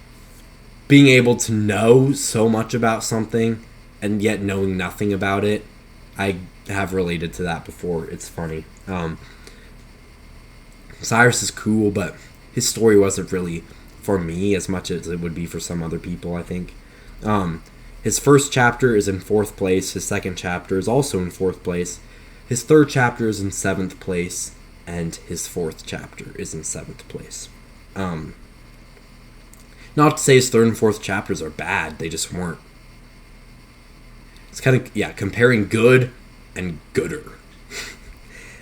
being able to know so much about something and yet knowing nothing about it. I have related to that before. It's funny. Cyrus is cool, but his story wasn't really for me as much as it would be for some other people, I think. His first chapter is in 4th place. His second chapter is also in 4th place. His third chapter is in 7th place. And his 4th chapter is in 7th place. Not to say his 3rd and 4th chapters are bad. They just weren't. It's kind of, yeah, comparing good and gooder.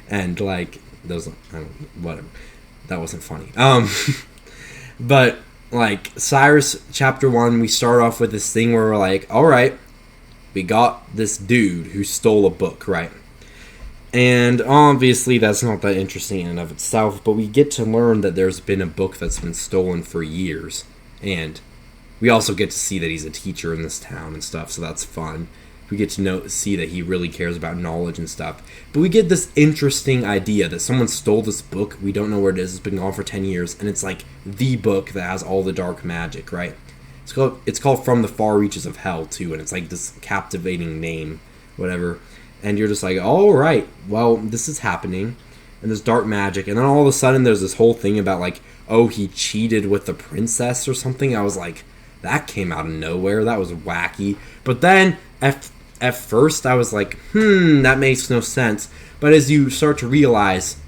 And, like, those, whatever. That wasn't funny. But, like, Cyrus, chapter 1, we start off with this thing where we're like, alright, we got this dude who stole a book, right? And obviously that's not that interesting in and of itself, but we get to learn that there's been a book that's been stolen for years. And we also get to see that he's a teacher in this town and stuff, so that's fun. We get to see that he really cares about knowledge and stuff. But we get this interesting idea that someone stole this book. We don't know where it is. It's been gone for 10 years. And it's like the book that has all the dark magic, right? It's called From the Far Reaches of Hell, too. And it's like this captivating name, whatever. And you're just like, all right, well, this is happening. And there's dark magic. And then all of a sudden there's this whole thing about like, oh, he cheated with the princess or something. I was like, that came out of nowhere. That was wacky. But then at first I was like, that makes no sense. But as you start to realize,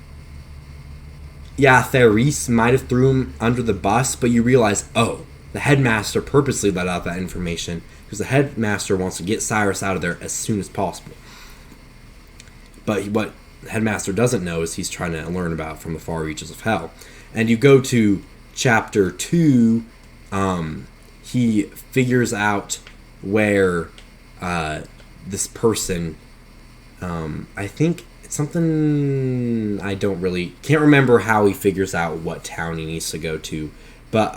yeah, Cyrus might have threw him under the bus, but you realize, oh, the headmaster purposely let out that information because the headmaster wants to get Cyrus out of there as soon as possible. But what the headmaster doesn't know is he's trying to learn about From the Far Reaches of Hell. And you go to chapter 2, he figures out where this person, I think it's something I can't remember how he figures out what town he needs to go to. But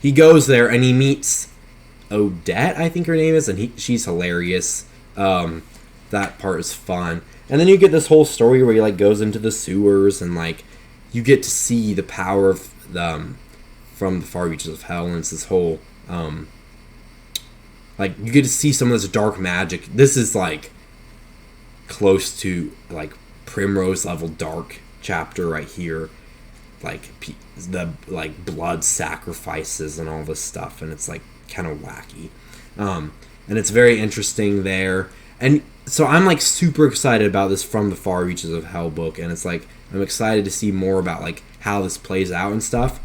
he goes there and he meets Odette, I think her name is, and she's hilarious. That part is fun. And then you get this whole story where he like goes into the sewers and like you get to see the power of From the Far Reaches of Hell, and it's this whole like you get to see some of this dark magic. This is like close to like Primrose level dark chapter right here, like the like blood sacrifices and all this stuff, and it's like kind of wacky, and it's very interesting there. And so I'm like super excited about this From the Far Reaches of Hell book, and it's like I'm excited to see more about like how this plays out and stuff.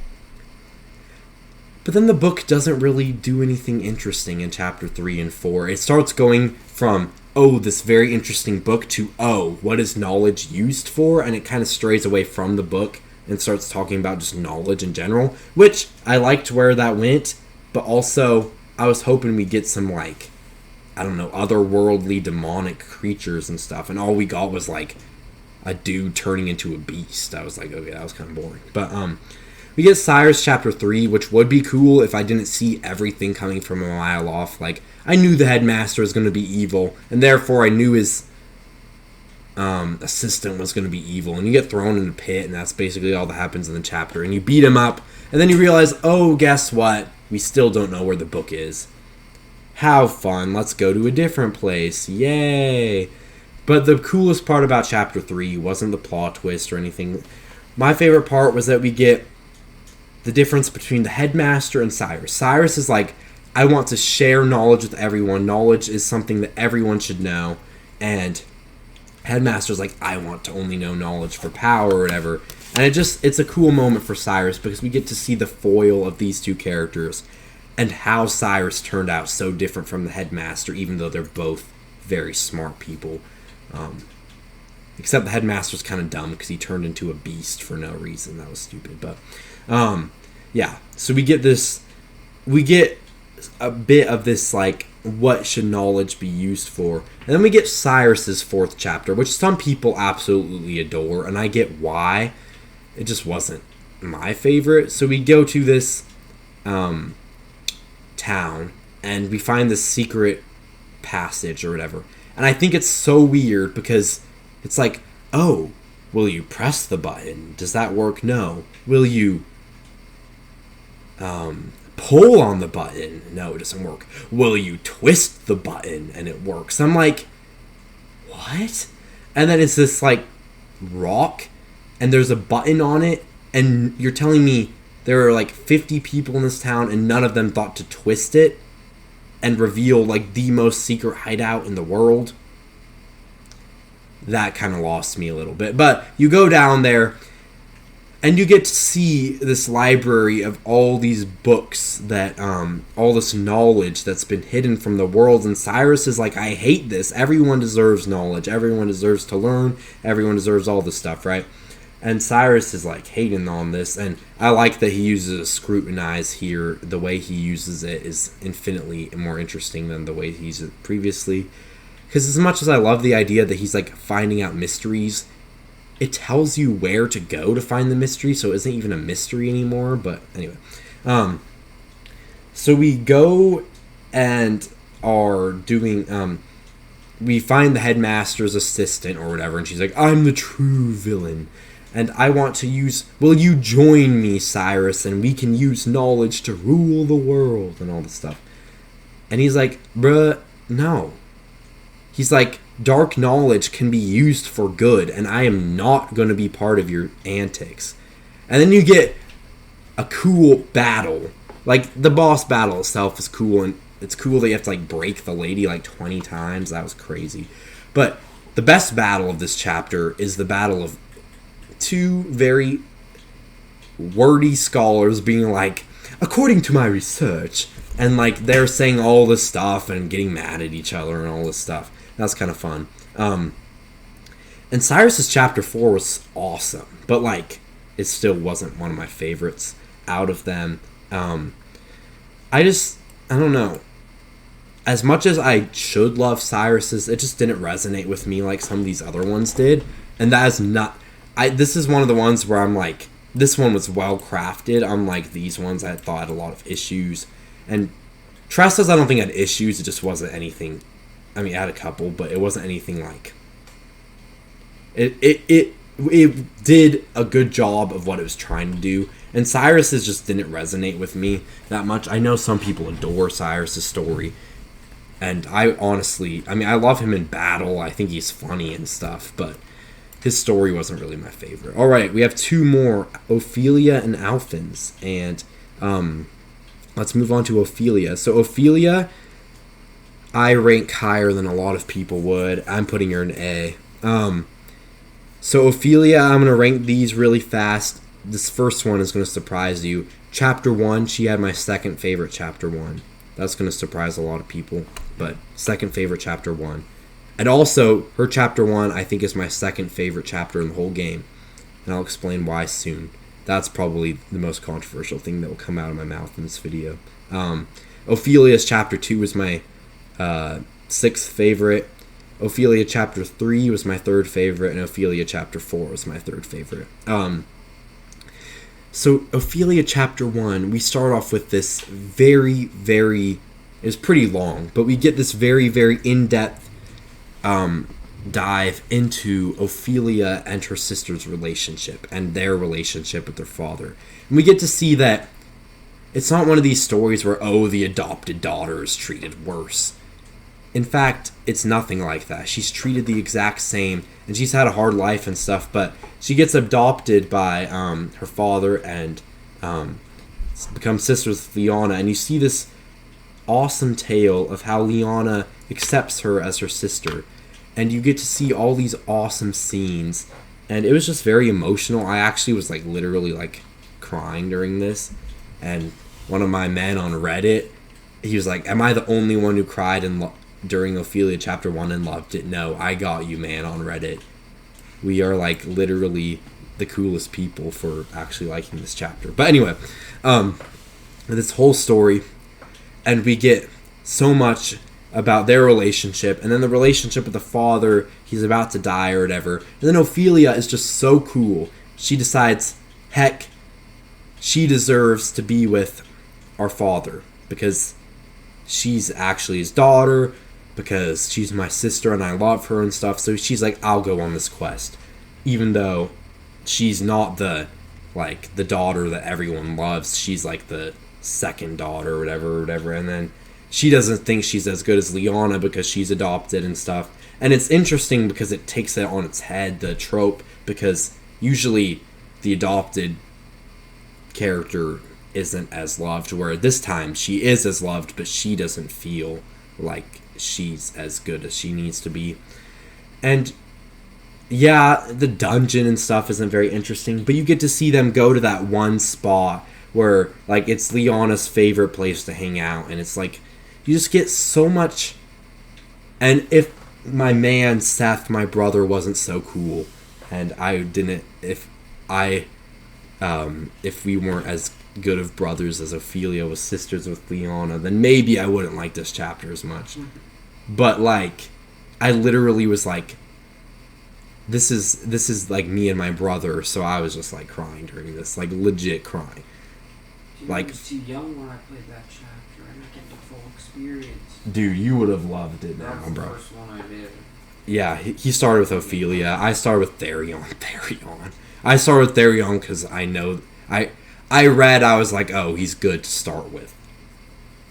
But then the book doesn't really do anything interesting in chapter 3 and 4. It starts going from, oh, this very interesting book to, oh, what is knowledge used for? And it kind of strays away from the book and starts talking about just knowledge in general, which I liked where that went, but also I was hoping we'd get some like, I don't know, otherworldly demonic creatures and stuff, and all we got was like a dude turning into a beast. I was like, okay, that was kind of boring. But we get Cyrus chapter 3, which would be cool if I didn't see everything coming from a mile off. Like, I knew the headmaster was going to be evil, and therefore I knew his assistant was going to be evil. And you get thrown in a pit, and that's basically all that happens in the chapter. And you beat him up, and then you realize, oh, guess what? We still don't know where the book is. How fun. Let's go to a different place. Yay. But the coolest part about chapter 3 wasn't the plot twist or anything. My favorite part was that we get the difference between the headmaster and Cyrus. Cyrus is like, I want to share knowledge with everyone. Knowledge is something that everyone should know. And headmaster's like, I want to only know knowledge for power or whatever. And it's a cool moment for Cyrus because we get to see the foil of these two characters and how Cyrus turned out so different from the headmaster, even though they're both very smart people. Except the headmaster's kind of dumb because he turned into a beast for no reason. That was stupid. But yeah, so we get a bit of this like, what should knowledge be used for? And then we get Cyrus's 4th chapter, which some people absolutely adore, and I get why. It just wasn't my favorite. So we go to this town, and we find this secret passage or whatever. And I think it's so weird because it's like, oh, will you press the button? Does that work? No. Will you pull on the button? No, it doesn't work. Will you twist the button? And it works. I'm like, what? And then it's this like rock and there's a button on it, and you're telling me there are like 50 people in this town and none of them thought to twist it and reveal like the most secret hideout in the world? That kind of lost me a little bit. But you go down there and you get to see this library of all these books that, all this knowledge that's been hidden from the world. And Cyrus is like, I hate this. Everyone deserves knowledge. Everyone deserves to learn. Everyone deserves all this stuff, right? And Cyrus is like hating on this. And I like that he uses a scrutinize here. The way he uses it is infinitely more interesting than the way he used it previously. Because as much as I love the idea that he's like finding out mysteries, it tells you where to go to find the mystery, so it isn't even a mystery anymore. But anyway, so we go and are doing, we find the headmaster's assistant or whatever, and she's like, I'm the true villain, and I want to use, will you join me, Cyrus, and we can use knowledge to rule the world, and all this stuff. And he's like, bruh, no. He's like, dark knowledge can be used for good, and I am not going to be part of your antics. And then you get a cool battle. Like, the boss battle itself is cool, and it's cool that you have to, like, break the lady, like, 20 times. That was crazy. But the best battle of this chapter is the battle of two very wordy scholars being like, according to my research, and, like, they're saying all this stuff and getting mad at each other and all this stuff. That's kind of fun. And Cyrus's chapter 4 was awesome, but like it still wasn't one of my favorites out of them. I don't know. As much as I should love Cyrus's, it just didn't resonate with me like some of these other ones did. And that is not... this is one of the ones where I'm like, this one was well crafted, unlike these ones I thought had a lot of issues. And Tressa's I don't think had issues, it just wasn't anything... I mean, it had a couple, but it wasn't anything like... It did a good job of what it was trying to do. And Cyrus's just didn't resonate with me that much. I know some people adore Cyrus's story. And I honestly... I mean, I love him in battle. I think he's funny and stuff. But his story wasn't really my favorite. Alright, we have two more. Ophelia and Alphyn's. And let's move on to Ophelia. So Ophelia... I rank higher than a lot of people would. I'm putting her in A. So Ophelia, I'm going to rank these really fast. This first one is going to surprise you. Chapter 1, she had my second favorite chapter 1. That's going to surprise a lot of people. But second favorite chapter 1. And also, her chapter 1, I think, is my second favorite chapter in the whole game. And I'll explain why soon. That's probably the most controversial thing that will come out of my mouth in this video. Ophelia's chapter 2 was my... sixth favorite. Ophelia chapter 3 was my third favorite, and Ophelia chapter 4 was my third favorite. So Ophelia chapter 1, we start off with this very it's pretty long, but we get this very in-depth dive into Ophelia and her sister's relationship and their relationship with their father. And we get to see that it's not one of these stories where, oh, the adopted daughter is treated worse. In fact, it's nothing like that. She's treated the exact same, and she's had a hard life and stuff, but she gets adopted by her father and becomes sisters with Liana, and you see this awesome tale of how Liana accepts her as her sister, and you get to see all these awesome scenes, and it was just very emotional. I actually was like literally like crying during this, and one of my men on Reddit, he was like, am I the only one who cried during Ophelia chapter 1 and loved it? No, I got you, man, on Reddit. We are like literally the coolest people for actually liking this chapter. But anyway, this whole story, and we get so much about their relationship, and then the relationship with the father, he's about to die or whatever, and then Ophelia is just so cool. She decides, heck, she deserves to be with our father, because she's actually his daughter. because she's my sister and I love her and stuff. So she's like, I'll go on this quest, even though she's not the daughter that everyone loves. She's like the second daughter or whatever. And then she doesn't think she's as good as Leona because she's adopted and stuff. And it's interesting because it takes it on its head, the trope, because usually the adopted character isn't as loved, where this time she is as loved, but she doesn't feel like she's as good as she needs to be. And yeah, the dungeon and stuff isn't very interesting, but you get to see them go to that one spot where, like, it's Leona's favorite place to hang out, and it's like, you just get so much. And if my man Seth, my brother, wasn't so cool, and if we weren't as good of brothers as Ophelia was sisters with Leona, then maybe I wouldn't like this chapter as much. But, like, I literally was like, this is like me and my brother, so I was just like crying during this, like legit crying. Dude, like, I was too young when I played that chapter. I didn't get the full experience. Dude, you would have loved it now, That was the bro. first one I did. Yeah, he started with Ophelia. I started with Therion. I started with Therion because I know I was like, oh, he's good to start with.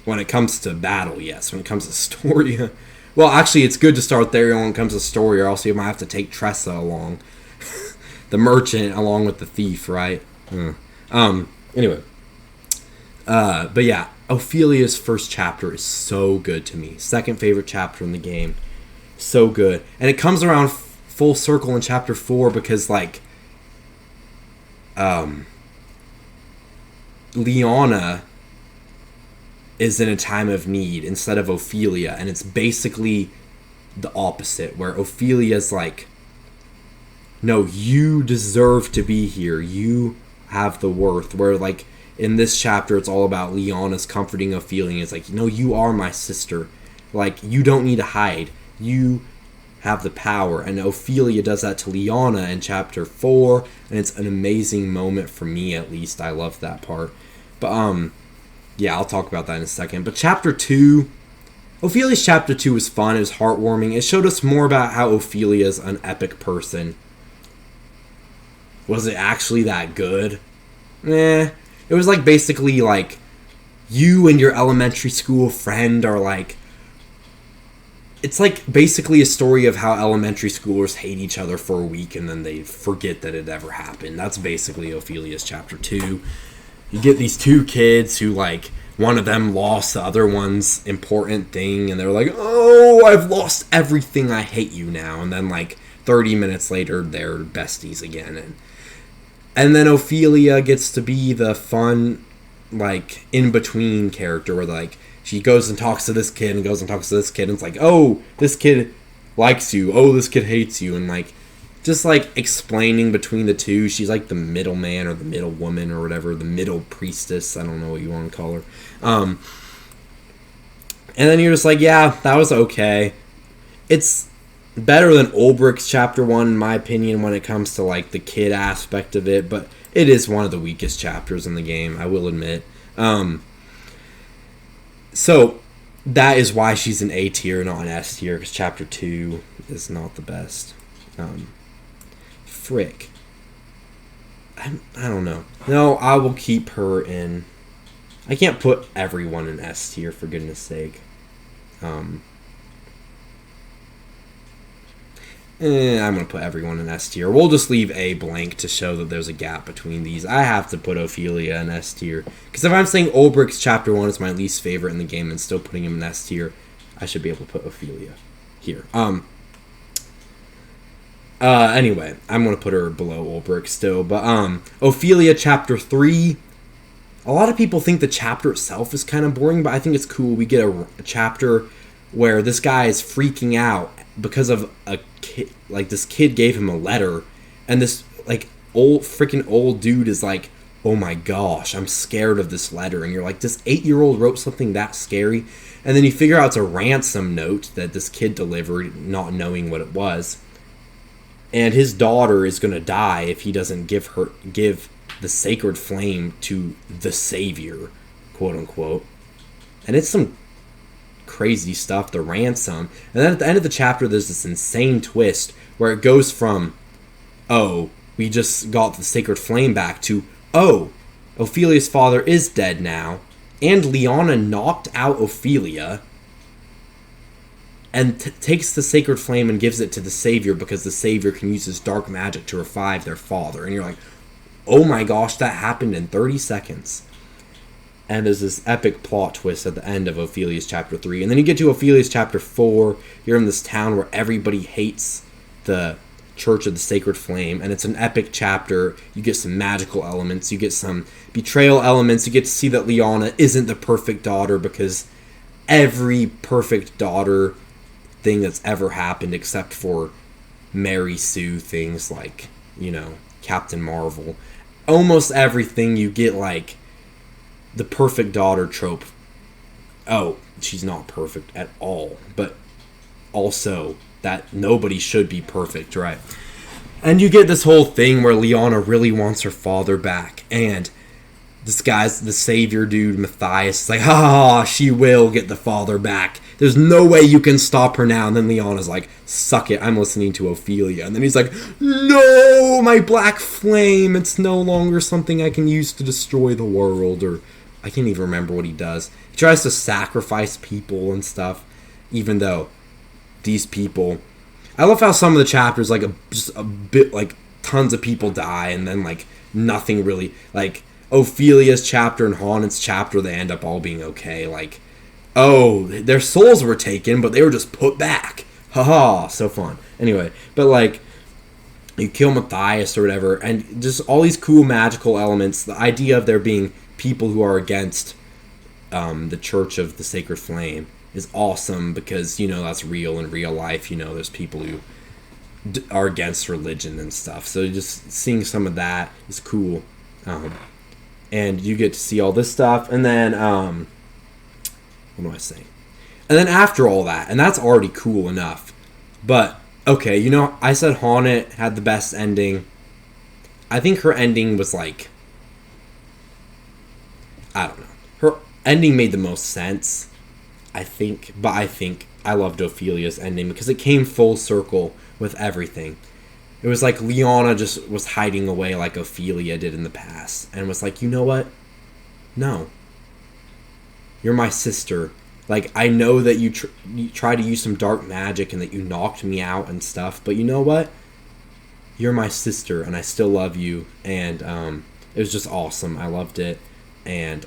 When it comes to battle, yes. When it comes to story, well, actually, it's good to start with Therion when it comes to story, or else you might have to take Tressa along, the merchant along with the thief, right? Anyway, but yeah, Ophelia's first chapter is so good to me. Second favorite chapter in the game, so good, and it comes around full circle in chapter 4 because like, Leona is in a time of need instead of Ophelia, and it's basically the opposite, where Ophelia's like, no, you deserve to be here, you have the worth, where like in this chapter it's all about Leona's comforting Ophelia. It's like, no, you are my sister, like, you don't need to hide, you have the power. And Ophelia does that to Leona in chapter 4, and it's an amazing moment for me, at least. I love that part. But yeah, I'll talk about that in a second. But chapter 2, Ophelia's chapter 2 was fun. It was heartwarming. It showed us more about how Ophelia's an epic person. Was it actually that good? It was like basically like you and your elementary school friend are like, it's like basically a story of how elementary schoolers hate each other for a week and then they forget that it ever happened. That's basically Ophelia's chapter 2. You get these two kids who, like, one of them lost the other one's important thing, and they're like, oh, I've lost everything, I hate you now. And then, like, 30 minutes later, they're besties again. And then Ophelia gets to be the fun, like, in-between character where, like, she goes and talks to this kid and goes and talks to this kid, and it's like, oh, this kid likes you, oh, this kid hates you, and, like, just, like, explaining between the two. She's, like, the middleman or the middle woman or whatever. The middle priestess. I don't know what you want to call her. And then you're just like, yeah, that was okay. It's better than Olberic's chapter 1, in my opinion, when it comes to, like, the kid aspect of it. But it is one of the weakest chapters in the game, I will admit. So, that is why she's an A tier, not an S tier, because chapter 2 is not the best. Frick. I don't know. No, I will keep her in. I can't put everyone in S tier, for goodness sake. I'm going to put everyone in S tier. We'll just leave A blank to show that there's a gap between these. I have to put Ophelia in S tier. Because if I'm saying Olberic's chapter 1 is my least favorite in the game and still putting him in S tier, I should be able to put Ophelia here. Anyway, I'm going to put her below Olberic still. But, Ophelia chapter 3. A lot of people think the chapter itself is kind of boring, but I think it's cool. We get a chapter where this guy is freaking out because of a kid. Like, this kid gave him a letter, and this, like, freaking old dude is like, oh my gosh, I'm scared of this letter. And you're like, this 8-year-old wrote something that scary? And then you figure out it's a ransom note that this kid delivered, not knowing what it was. And his daughter is going to die if he doesn't give the sacred flame to the savior, quote unquote. And it's some crazy stuff, the ransom. And then at the end of the chapter, there's this insane twist where it goes from, oh, we just got the sacred flame back, to, oh, Ophelia's father is dead now, and Leona knocked out Ophelia, and takes the sacred flame and gives it to the Savior because the Savior can use his dark magic to revive their father. And you're like, oh my gosh, that happened in 30 seconds. And there's this epic plot twist at the end of Ophelia's chapter 3. And then you get to Ophelia's chapter 4. You're in this town where everybody hates the Church of the Sacred Flame. And it's an epic chapter. You get some magical elements. You get some betrayal elements. You get to see that Leona isn't the perfect daughter, because every perfect daughter thing that's ever happened, except for Mary Sue things like, you know, Captain Marvel, almost everything you get, like the perfect daughter trope. Oh, she's not perfect at all, but also that nobody should be perfect, right? And you get this whole thing where Leona really wants her father back, and this guy's the savior dude, Matthias, is like, she will get the father back. There's no way you can stop her now. And then Leona's like, suck it, I'm listening to Ophelia. And then he's like, no, my black flame, it's no longer something I can use to destroy the world. Or I can't even remember what he does. He tries to sacrifice people and stuff, even though these people, I love how some of the chapters, like just a bit, like tons of people die, and then like nothing really, like Ophelia's chapter and Haunet's chapter, they end up all being okay. Like, oh, their souls were taken, but they were just put back. Haha, so fun. Anyway, but like, you kill Matthias or whatever, and just all these cool magical elements. The idea of there being people who are against the Church of the Sacred Flame is awesome, because, you know, that's real in real life. You know, there's people who are against religion and stuff. So just seeing some of that is cool. And you get to see all this stuff, and then, what am I saying? And then after all that, and that's already cool enough, but, okay, you know, I said Haunet had the best ending. I think her ending was like, I don't know. Her ending made the most sense, I think, but I think I loved Ophelia's ending because it came full circle with everything. It was like Leona just was hiding away like Ophelia did in the past, and was like, you know what? No. You're my sister. Like, I know that you try to use some dark magic and that you knocked me out and stuff, but you know what? You're my sister, and I still love you. And it was just awesome. I loved it. And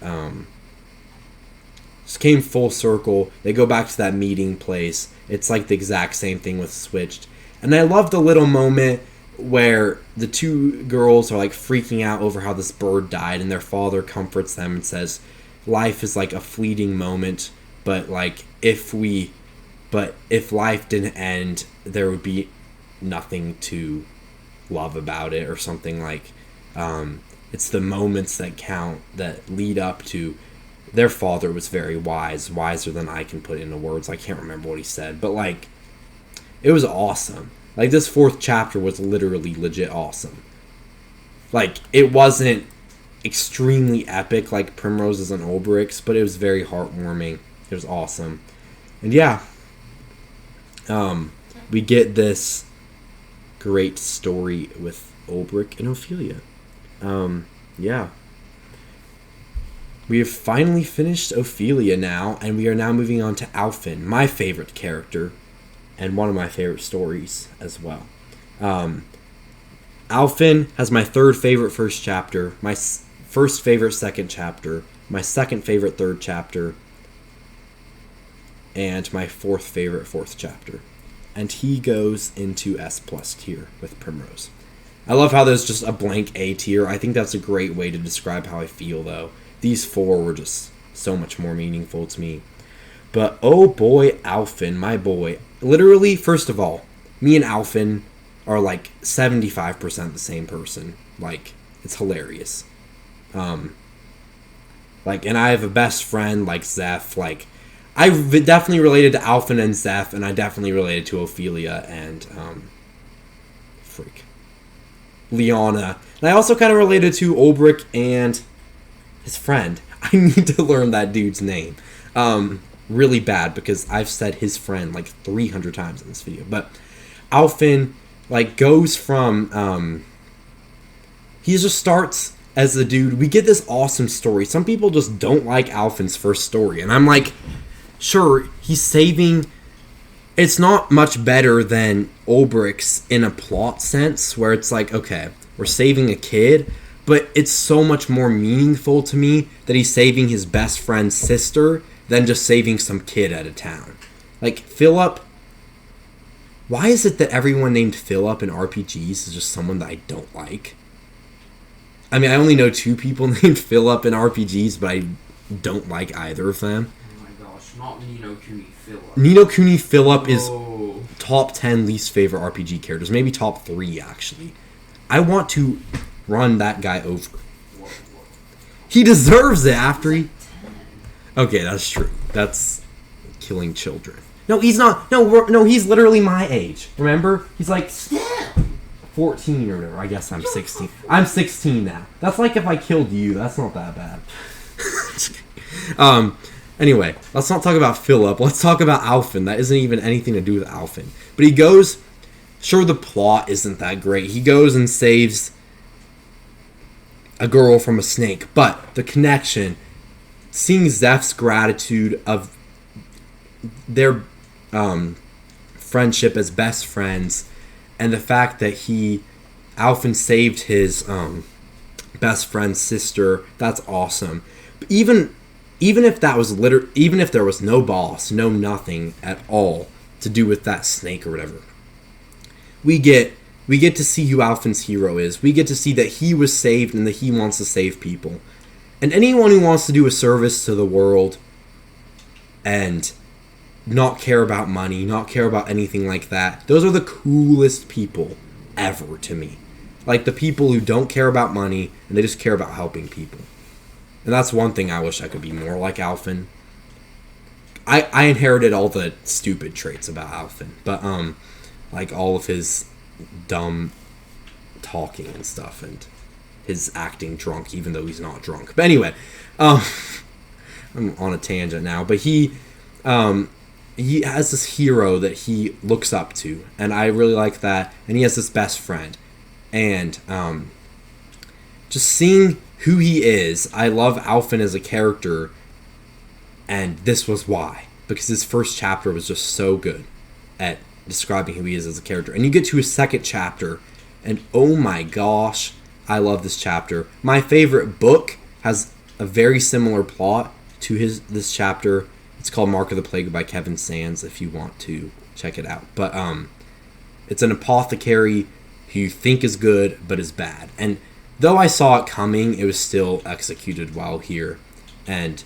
just came full circle. They go back to that meeting place. It's like the exact same thing with Switched. And I love the little moment where the two girls are like freaking out over how this bird died, and their father comforts them and says, life is like a fleeting moment, but like if life didn't end, there would be nothing to love about it, or something like, it's the moments that count, that lead up to. Their father was very wise, wiser than I can put into words. I can't remember what he said, but like, it was awesome. Like, this fourth chapter was literally legit awesome. Like, it wasn't extremely epic like Primrose's and Olberic's, but it was very heartwarming. It was awesome. And yeah, we get this great story with Olberic and Ophelia. Yeah. We have finally finished Ophelia now, and we are now moving on to Alfyn, my favorite character, and one of my favorite stories as well. Alfyn has my third favorite first chapter, my first favorite second chapter, my second favorite third chapter, and my fourth favorite fourth chapter. And he goes into S+ tier with Primrose. I love how there's just a blank A tier. I think that's a great way to describe how I feel, though. These four were just so much more meaningful to me. But oh boy, Alfyn, my boy. Literally, first of all, me and Alfyn are like 75% the same person. Like, it's hilarious. Like, and I have a best friend like Zeph. Like, I definitely related to Alfyn and Zeph, and I definitely related to Ophelia and Leona. And I also kind of related to Olberic and his friend. I need to learn that dude's name. really bad because I've said his friend like 300 times in this video. But Alfyn, like, goes from, he just starts as the dude. We get this awesome story. Some people just don't like Alfyn's first story. And I'm like, sure, he's saving... It's not much better than Olberic's in a plot sense, where it's like, okay, we're saving a kid, but it's so much more meaningful to me that he's saving his best friend's sister than just saving some kid at a town. Like, Philip... Why is it that everyone named Philip in RPGs is just someone that I don't like? I mean, I only know 2 people named Philip in RPGs, but I don't like either of them. Oh my gosh, not Nino Kuni Philip. Nino Kuni Philip is top 10 least favorite RPG characters. Maybe top 3, actually. I want to run that guy over. He deserves it after he... Okay, that's true. That's killing children. No, he's not. No, he's literally my age. Remember? He's like 14 or whatever. I guess I'm 16. I'm 16 now. That's like if I killed you. That's not that bad. Anyway, let's not talk about Philip. Let's talk about Alfyn. That isn't even anything to do with Alfyn. But he goes... Sure, the plot isn't that great. He goes and saves a girl from a snake. But the connection... Seeing Zeph's gratitude of their friendship as best friends, and the fact that Alfyn saved his best friend's sister, that's awesome. But even if that was even if there was no boss, no nothing at all to do with that snake or whatever, we get to see who Alfyn's hero is. We get to see that he was saved and that he wants to save people. And anyone who wants to do a service to the world and not care about money, not care about anything like that, those are the coolest people ever to me. Like, the people who don't care about money and they just care about helping people. And that's one thing I wish I could be more like Alfyn. I inherited all the stupid traits about Alfyn, but like all of his dumb talking and stuff, and his acting drunk even though he's not drunk. But anyway, I'm on a tangent now, but he has this hero that he looks up to, and I really like that. And he has this best friend, and just seeing who he is, I love Alfyn as a character, and this was why, because his first chapter was just so good at describing who he is as a character. And you get to his second chapter, and oh my gosh, I love this chapter. My favorite book has a very similar plot to this chapter. It's called Mark of the Plague by Kevin Sands, if you want to check it out. But it's an apothecary who you think is good, but is bad. And though I saw it coming, it was still executed well here. And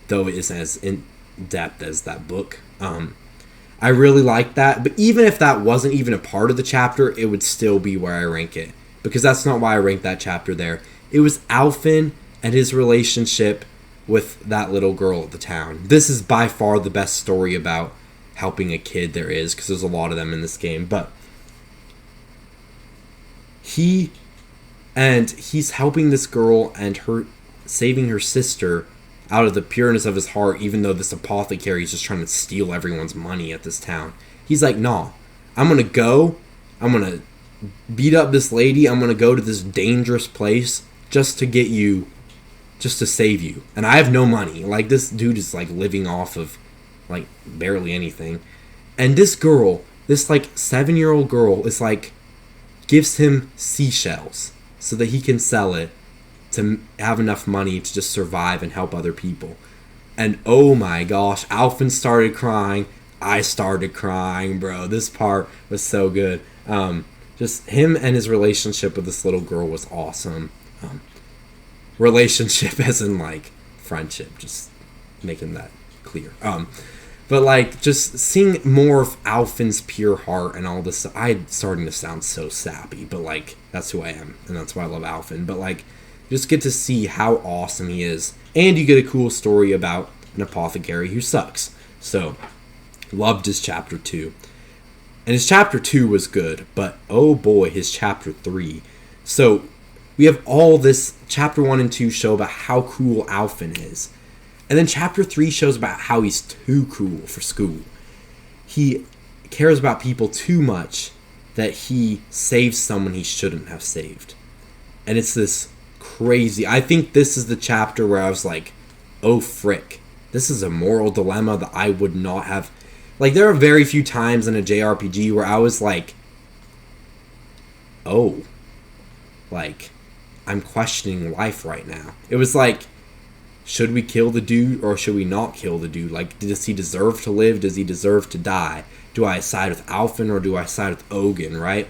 though it isn't as in-depth as that book, I really like that. But even if that wasn't even a part of the chapter, it would still be where I rank it. Because that's not why I ranked that chapter there. It was Alfyn and his relationship with that little girl at the town. This is by far the best story about helping a kid there is, because there's a lot of them in this game. But he's helping this girl and her saving her sister out of the pureness of his heart, even though this apothecary is just trying to steal everyone's money at this town. He's like, nah, I'm going to beat up this lady. I'm going to go to this dangerous place just to save you. And I have no money. Like, this dude is, like, living off of, like, barely anything. And this girl, this, like, 7-year-old girl is, like, gives him seashells so that he can sell it to have enough money to just survive and help other people. And, oh my gosh, Alfyn started crying. I started crying, bro. This part was so good. Just him and his relationship with this little girl was awesome. Relationship as in, like, friendship, just making that clear. But, like, just seeing more of Alfyn's pure heart and all this. I'm starting to sound so sappy, but, like, that's who I am, and that's why I love Alfyn. But, like, just get to see how awesome he is. And you get a cool story about an apothecary who sucks. So, loved his chapter 2. And his chapter 2 was good, but oh boy, his chapter 3. So, we have all this, chapter 1 and 2 show about how cool Alfyn is. And then chapter 3 shows about how he's too cool for school. He cares about people too much that he saves someone he shouldn't have saved. And it's this crazy... I think this is the chapter where I was like, oh frick. This is a moral dilemma that I would not have... Like, there are very few times in a JRPG where I was like, oh, like, I'm questioning life right now. It was like, should we kill the dude or should we not kill the dude? Like, does he deserve to live? Does he deserve to die? Do I side with Alfyn or do I side with Ogun, right?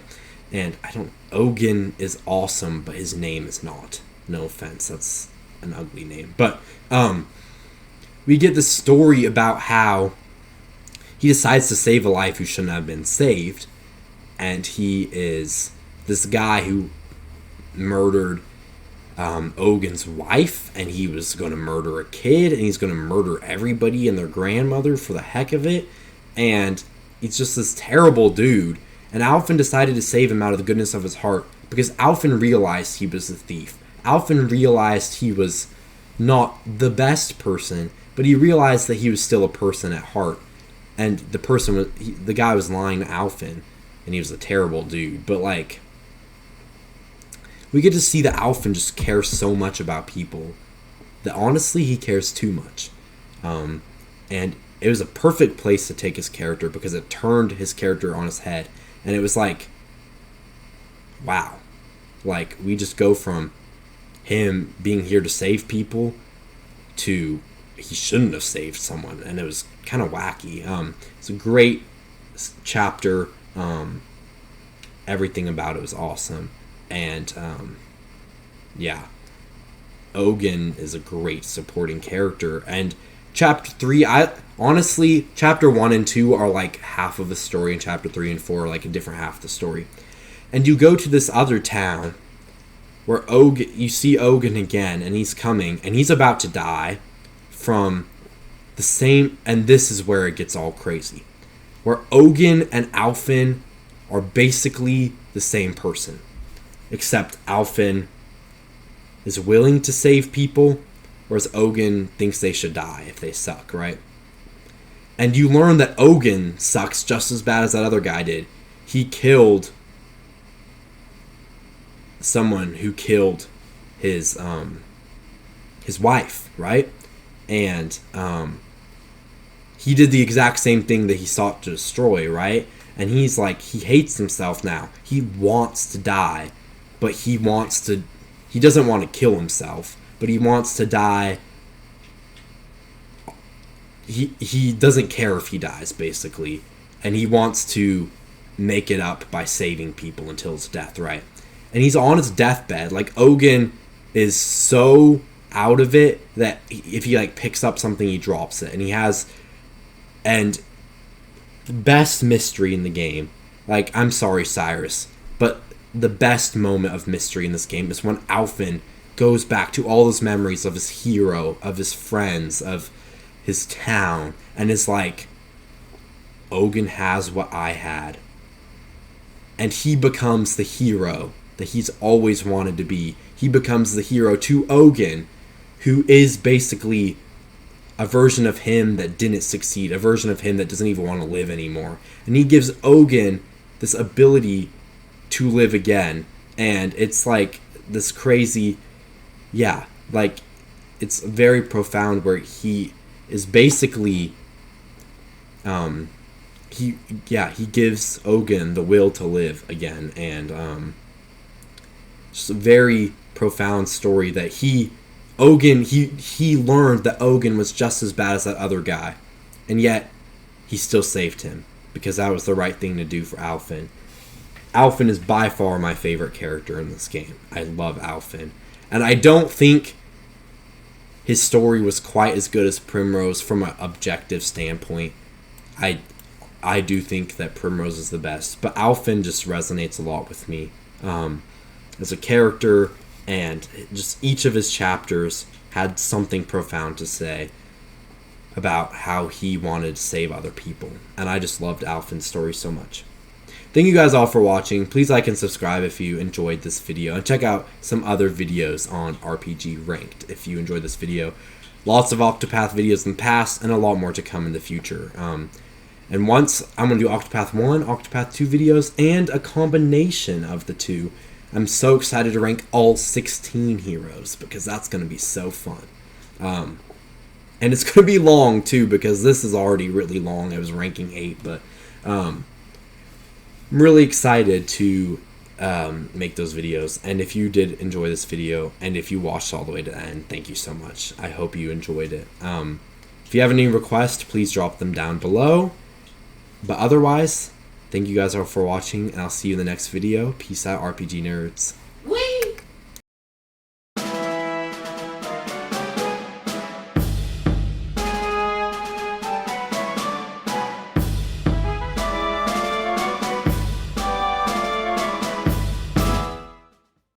And Ogun is awesome, but his name is not. No offense, that's an ugly name. But we get the story about how he decides to save a life who shouldn't have been saved. And he is this guy who murdered Ogun's wife, and he was going to murder a kid, and he's going to murder everybody and their grandmother for the heck of it. And he's just this terrible dude. And Alfyn decided to save him out of the goodness of his heart because Alfyn realized he was a thief. Alfyn realized he was not the best person, but he realized that he was still a person at heart. And the guy was lying to Alfyn, and he was a terrible dude. But like, we get to see that Alfyn just cares so much about people that honestly he cares too much. And it was a perfect place to take his character because it turned his character on his head. And it was like, wow. Like, we just go from him being here to save people to he shouldn't have saved someone. And it was kind of wacky. It's a great chapter. Everything about it was awesome. And, yeah. Ogun is a great supporting character. And chapter 3, honestly, chapter 1 and 2 are like half of the story, and chapter 3 and 4 are like a different half of the story. And you go to this other town where you see Ogun again, and he's coming, and he's about to die from the same, and this is where it gets all crazy, where Ogun and Alfyn are basically the same person, except Alfyn is willing to save people, whereas Ogun thinks they should die if they suck, right? And you learn that Ogun sucks just as bad as that other guy did. He killed someone who killed his wife, right? And he did the exact same thing that he sought to destroy, right? And he's like, he hates himself now. He wants to die, but he doesn't want to kill himself, but he wants to die. He doesn't care if he dies, basically. And he wants to make it up by saving people until his death, right? And he's on his deathbed. Like, Ogun is so out of it that if he, like, picks up something, he drops it. And the best mystery in the game, like, I'm sorry, Cyrus, but the best moment of mystery in this game is when Alfyn goes back to all his memories of his hero, of his friends, of his town, and is like, Ogun has what I had. And he becomes the hero that he's always wanted to be. He becomes the hero to Ogun, who is basically a version of him that didn't succeed, a version of him that doesn't even want to live anymore. And he gives Ogun this ability to live again. And it's like this crazy, yeah, like, it's very profound where he is basically, he gives Ogun the will to live again. And just a very profound story that he learned that Ogun was just as bad as that other guy, and yet he still saved him because that was the right thing to do for Alfyn. Alfyn is by far my favorite character in this game. I love Alfyn, and I don't think his story was quite as good as Primrose from an objective standpoint. I do think that Primrose is the best, but Alfyn just resonates a lot with me as a character. And just each of his chapters had something profound to say about how he wanted to save other people. And I just loved Alfyn's story so much. Thank you guys all for watching. Please like and subscribe if you enjoyed this video. And check out some other videos on RPG Ranked if you enjoyed this video. lots of Octopath videos in the past, and a lot more to come in the future. And once I'm going to do Octopath 1, Octopath 2 videos, and a combination of the two. I'm so excited to rank all 16 heroes, because that's going to be so fun. And it's going to be long, too, because this is already really long. I was ranking 8, but I'm really excited to make those videos. And if you did enjoy this video, and if you watched all the way to the end, thank you so much. I hope you enjoyed it. If you have any requests, please drop them down below. But otherwise, thank you guys all for watching, and I'll see you in the next video. Peace out, RPG nerds.